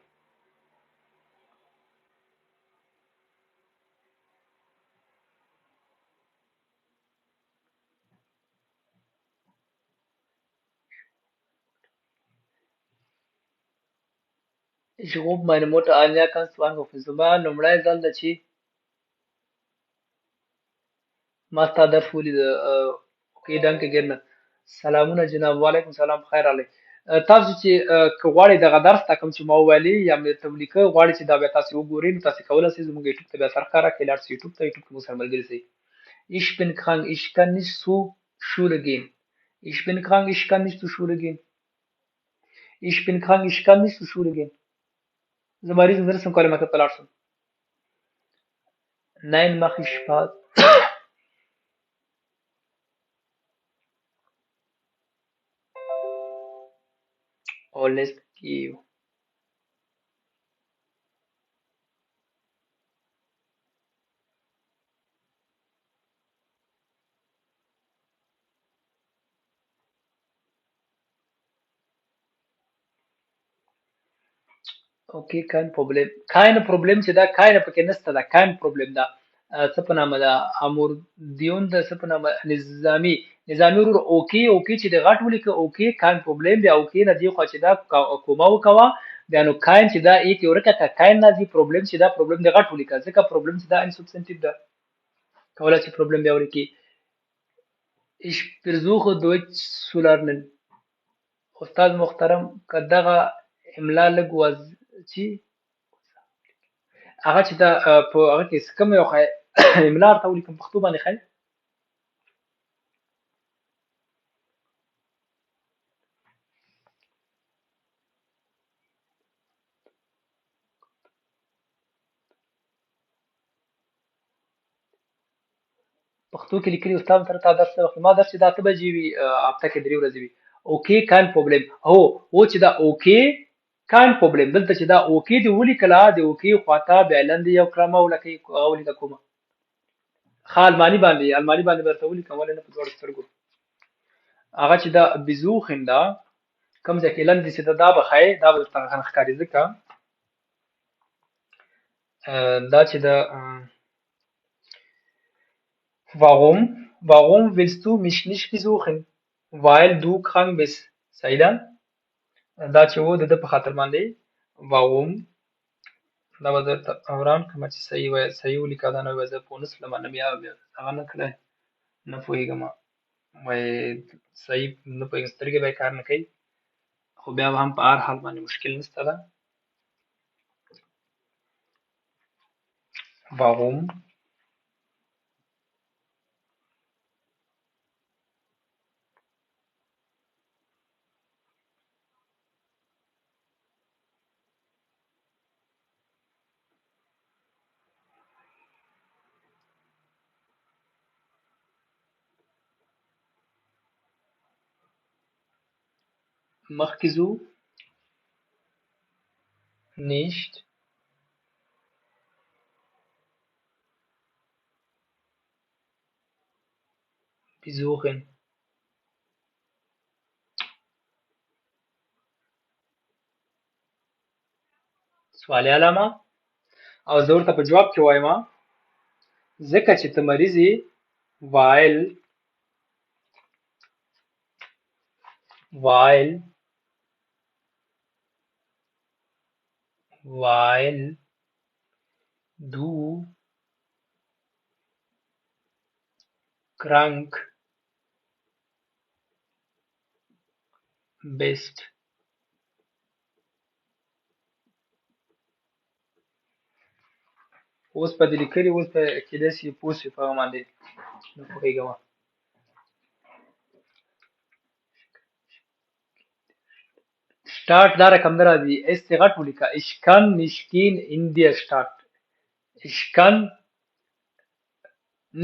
Ich rufe meine Mutter an, ja, kannst du anrufen. زما لومړی ځل ده چې ما ستا درس ولید. اوکې danke gerne. سلامونه جناب وعلیکم سلام خیر علی. تاسو چې که غواړئ دغه درس ته کوم چې ما وویلي یا مې ته ولیکه غواړئ چې دا بیا تاسو وګورئ نو تاسو کولی شئ زموږ یوټیوب ته بیا سر ښکاره کړئ لاړ شئ یوټیوب ته یوټیوب کې مو سره ملګري شئ. Ich bin krank, ich kann nicht zur Schule gehen. Ich bin krank, ich kann nicht zur Schule gehen. Ich bin krank, ich kann nicht zur Schule gehen. زه مریض یم زه نشم کولی مکتب ته لاړ شم. Nein, mache ich Spaß. Alles give. اوکې kein Problem. kein Problem چې دا kein پکې نشته دا kein Problem دا څه په نامه ده اموردیون ده څه په نامه نظامي ورور اوکې اوکې چې د غټ ولیکه اوکې kein Problem بیا اوکې نه دی خو چې دا کومه وکوه بیا نو kein چې دا ایت ورکه که kein نه دی Problem چې دا Problem د غټ ولیکه ځکه Problem چې دا ein Substantiv ده کولای چې Problem بیا ولیکي. Ich versuche Deutsch zu lernen. استاد محترم که دغه املا لږ چې هغه چې دا په هغه کې کوم یو املا ورته ولیکم پښتو باندې ښایي پښتو کې لیکلي استاد سره تا درس وخت ما درس چې دا 8 بجې وي هفته کې 3 ورځې وي اوکې kein Problem هو چې دا اوکې kein Problem دلته چې دا اوکې دی ولیکله د اوکې خواته بیا لاندې یو کلمه ولیکه کومه ښه الماني باندې درته ولیکم ولې نه په دواړو سترګو هغه چې دا besuchen دا کوم ځای کې لاندې چې دا به ښایي دا به درته ښکاري ځکه دا چې دا Warum willst du mich nicht besuchen? Weil du krank bist. صحیح ده؟ دا چې و د ده په خاطر باندې Warum دا به درته اوران کړم چې صحیح ولیکه دا نه وایي زه پوه نه شولم نه مې هغه نه کړی نه پوهېږم وایي صحیح نه پوهېږم سترګې به یې کار نه کوي خو بیا هم په هر حال باندې مشکل نشته ده. Warum مخکې ځو nicht besuchen. سوالي علامه او زه ورته په جواب کې وایم ځکه چې ته مریض یې while du krank bist. اوس په دې لیکلي اوس په کېدای شي پوه شي په هغه باندې نه پوهېږم. Stadt da رقم نه راځي اس ته غټ ولیکه ich kann nicht gehen in die Stadt. Ich kann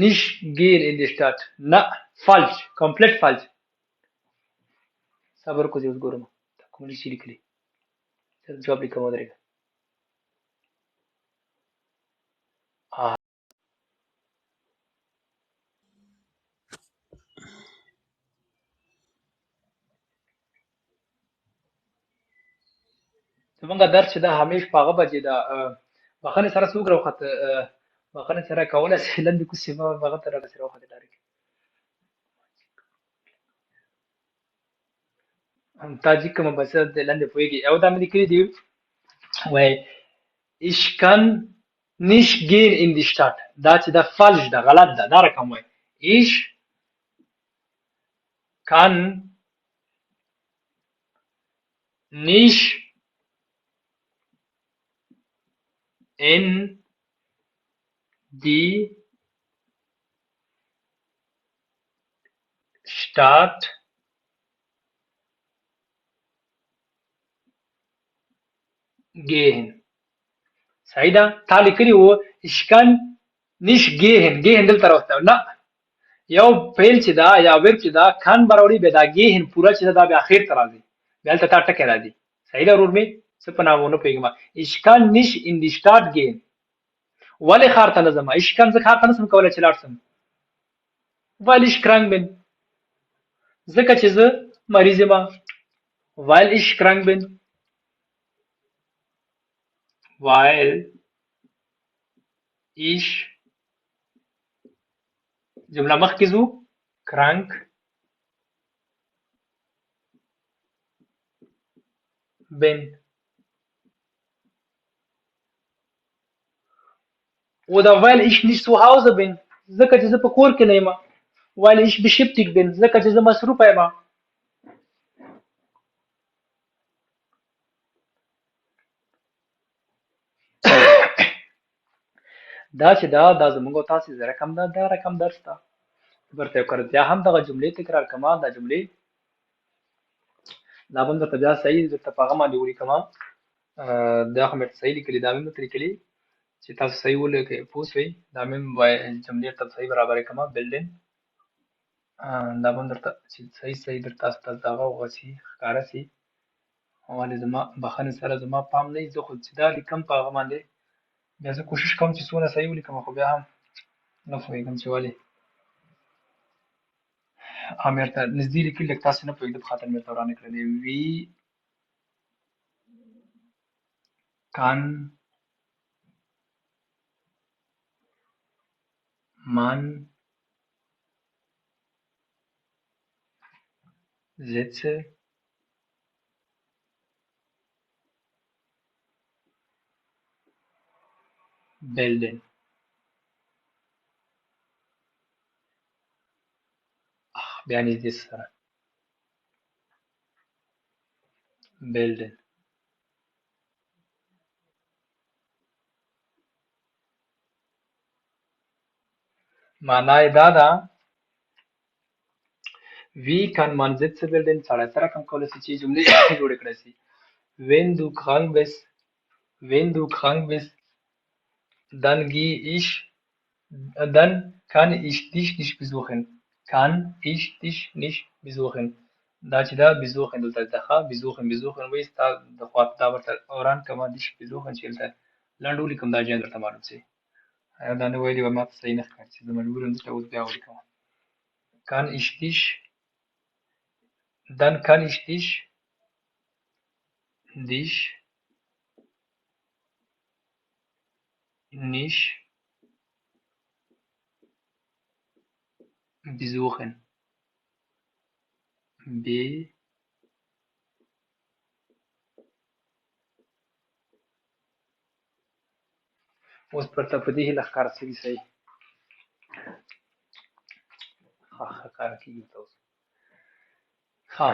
nicht gehen in die Stadt. نه falsch komplett falsch. صبر کو اوس ګورم دا کوم شي لیکلي جواب لیکم درېږه زمونږ درس چې دا همیش په هغه بجې ده بخښنې سره څوک راوخته بخښنې سره کولی شي لنډې کوڅې به هغه ته راسې راوخته ډایرکټ تاجیک کومه بس د لنډې پوهېږي او دا مې لیکلي دي وایي ich kann nicht gehen in die Stadt دا چې دا فالش ده غلط ده دا رقم وایي ich kann nicht in die Stadt gehen. صحیح ده تا لیکلي وو ich kann nicht gehen دلته راوسته نه یو فعل چې دا یا ورب چې دا کان به راوړي بیا دا gehen پوره چې دا بیا اخر ته راځي بیا هلته تا ټکی راځي صحیح ده ورور مې څه په نام ونه پوهېږم ich kann nicht in die Stadt gehen ولې ښار ته نه ځم ich kann زه ښار ته نه شم کولی چې لاړ شم weil ich krank bin ځکه چې زه مریض یم weil ich krank bin weil ich جمله مخکې ځو krank bin oder weil ich nicht zu Hause bin ځکه چې زه په کور کې نه یم weil ich beschäftigt bin ځکه چې زه مصروفه یم دا چې دا زموږ او تاسې رقم ده دا رقم درس ده درته یو کړه بیا هم دغه جملې تکرار کما دا جملې دا به هم درته بیا صحیح درته په هغه باندې ولیکم دا خو مې صحیح لیکلي دا مې درته لیکلي چې تاسو صحیح ولیکئ پوه شوئ دا مې جملې ته صحیح برابرې کړم بلډین دا به هم درته چې صحیح درته تاسو ته دغه وشي ښکاره شي ولې زما بخښنې سره زما پام نه وي زه خو چې دا لیکم په هغه باندې بیا زه کوشش کوم چې څونه صحیح ولیکم خو بیا هم نه پوهېږم چې ولې مې ورته نږدې لیکلي لږ تاسې نه پوهېږدو په خاطر مې ورته ورانه کړی دی وي kann man Sätze bilden بیا نږدې سره bilden معنا یې دا ده wie kann man Sätze bilden سړی سره کوم کولی شي چې جملې جوړې کړی شي wenn du krank bist dann kann ich dich nicht besuchen دا چې دا بیزوخن دلته ده ښه بیزوخن وایي ستا د خوا دا ورته وران کړه دیش بیزوخن چې دلته لنډ ولیکم دا جین درته معلوم شي دا نه ویلي وه ما ته صحیح نه ښکاري چې زه مجبور یم دلته اوس بیا ولیکم kann ich dich dann kann ich dich nicht besuchen b اوس پرته په دې هیله ښکاره شوي صحیح ښه ښکاره کېږي ورته اوس ها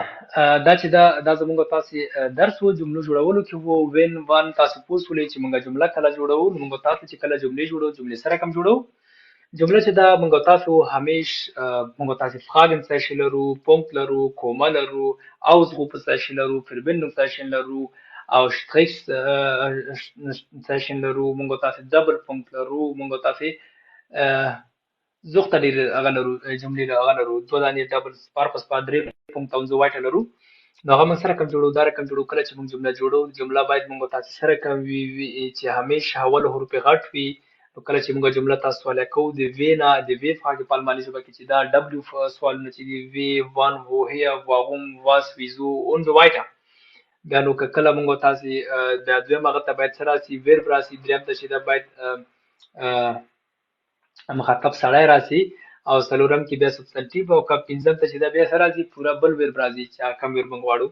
دا چې دا زموږ تاسې درس و جملو جوړولو کې وو وین وان تاسو پوه شولئ چې موږ جمله کله جوړوو نو موږ تاسو چې کله جملې جوړوو جملې سره کوم جوړوو جمله چې دا موږ تاسو همیش موږ تاسو Fragenzeichen لرو Punkt لرو Komma لرو Ausrufezeichen لرو Verbindungszeichen لرو او Strichzeichen لرو موږ تاسو Double Punkt لرو موږ تاسو زوخته ډېر هغه لرو جملې هغه لرو دوه دانې ډبل پرپس په درې پونکټ او وایټ لرو نو هغه موږ سره کوم جوړو دا رقم جوړو کله چې موږ جمله جوړو جمله باید موږ تاسو سره کوم وي چې همیشه اول حروف غټ وي نو کله چې موږ جمله تاسو سوال کوو د وی نه د وی فاج په الماني ژبه کې چې دا دبليو سوالونه چې دی وی وان woher warum was wieso und so weiter بیا نو کله موږ تاسو د دویم هغه ته باید سره سي ورب راسي دریم ته چې دا باید مخاطب سړی راسي او څلورم کې بیا سبستنټیو او که پنځم ته چې دا بیا سره راځي پوره بل ورب راځي چې کوم ورب موږ غواړو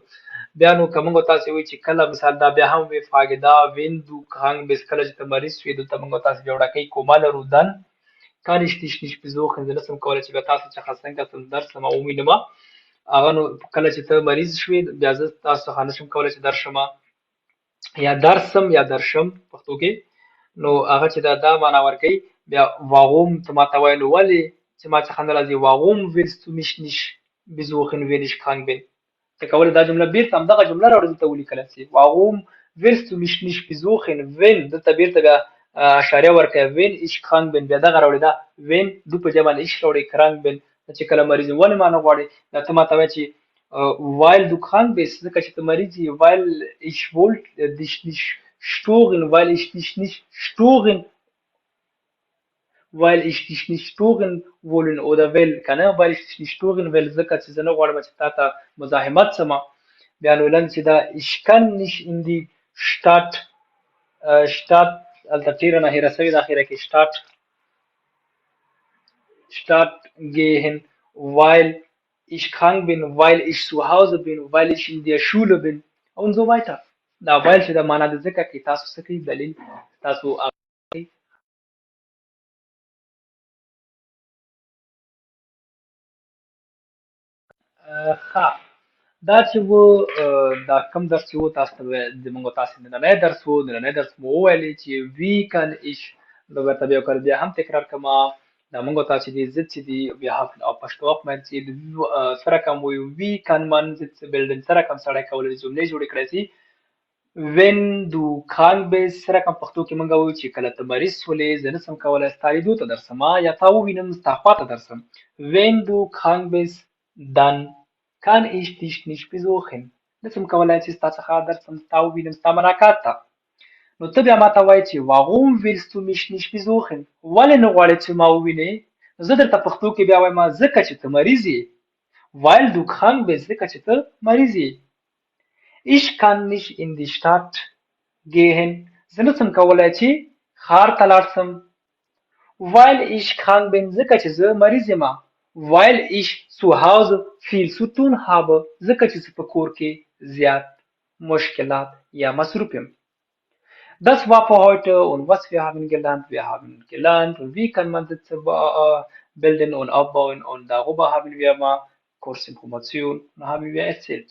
بیا نو که موږ تاسو وایي چې کله مثال دا بیا هم وی فاګدا وین دو کانګ بس کله چې تمریض شوي دلته موږ تاسو جوړه کوي کومه لرو دن kann ich dich nicht besuchen زه نسم کولی چې بیا تاسو څخه څنګه درس ما ووینم هغه نو کله چې ته مریض شوې بیا زه تاسو څخه نشم کولی چې درشم یا درسم یا درشم پښتو کې نو هغه چې دا معنا ورکوي بیا warum ته ماته وایي نو ولې چې ما څخه نه راځي warum willst du mich nicht besuchen wenn ich krank bin ته کولی دا جمله بیرته همدغه جمله راوړه دلته ولیکلی سي warum willst du mich nicht besuchen wenn دلته بیرته بیا اشاریه ورکوي wenn ich krank bin بیا دغه راوړي دا wenn du په ځای باندې ich راوړي krank bin چې کله مریض ولې معنا غواړي دا ته ماته وایي چې weil du krank bist ځکه چې ته مریض یې weil ich wollte dich nicht stören weil ich dich nicht stören wollen oder will کنه weil ich dich nicht stören will ځکه چې زه نه غواړم چې تا ته مزاحمت سمه بیا نو لن چې دا ich kann nicht in die Stadt هلته تیره نه هیره سوې ده اخیره کې Stadt gehen weil ich krank bin weil ich zu Hause bin weil ich in der Schule bin und so weiter دا weil چې دا معنا د ځکه کې تاسو څه کوي دلیل تاسو ښه دا چې و دا کوم درس چې و تاسو ته د موږ تاسو نننی درس و نننی درس مو وویلې چې wie kann ich نو ورته بیا وکړه بیا هم تکرار کومه دا موږ تاسو دې ضد چې دی wir haben auf پښتو meint چې سره کوم وي wie kann man Sätze bilden سره کوم سړی کولی جملې جوړې کړی سي wenn du krank bist سره کوم پښتو کې موږ وایو چې کله ته مریض شولې زه نسم کولی ستا لیدو ته درسم یا تا ووینم ستا خوا ته درسم wenn du krank bist dann kann ich dich nicht besuchen نسم کولی چې ستا څخه درسم ستا ووینم ستا ملاقات ته نو ته بیا ماته وایې چې warum willst du mich nicht besuchen ولې نه غواړې چې ما ووینې زه درته پښتو کې بیا وایم ځکه چې ته مریض یې weil du krank bist ځکه چې ته مریض یې ich kann nicht in die Stadt gehen زه نسم کولی چې ښار ته لاړ شم weil ich krank bin ځکه چې زه مریض یم weil ich zu Hause viel zu tun habe ځکه چې زه په کور کې زیات مشکلات یا مصروف یم Das war für heute und was wir haben gelernt. Wir haben gelernt und wie kann man Sätze bilden und aufbauen und darüber haben wir mal Kurzinformation und haben wir erzählt.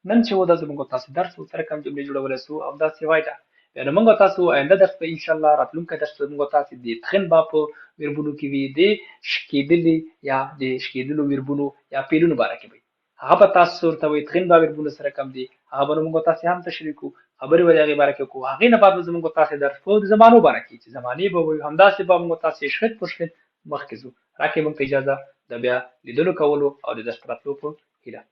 نن چې و دا زموږ تاسو درس سره کوم جملې جوړولی سو او داسې وایده بیا نو موږ تاسو آینده درس به انشاءالله راتلونکی درس به موږ تاسو د تخن با په ویربونو کې وي د شکېدلي یا د شکېدلو ویربونو یا پیلونو باره کې وي هغه به تاسو ورته وایي تخن با ویربونو سره کم دي هغه به موږ تاسو هم تشریح کوو خبرې به د هغې باره کې کوو هغې نه بعد به زموږ تاسو درس په د زمانو باره کې چې زمانې به وایو همداسې به موږ تاسو شخص پر شخص مخکې ځو راکړئ موږ ته اجازه د بیا لیدلو کولو او د درس په راتلو په هیله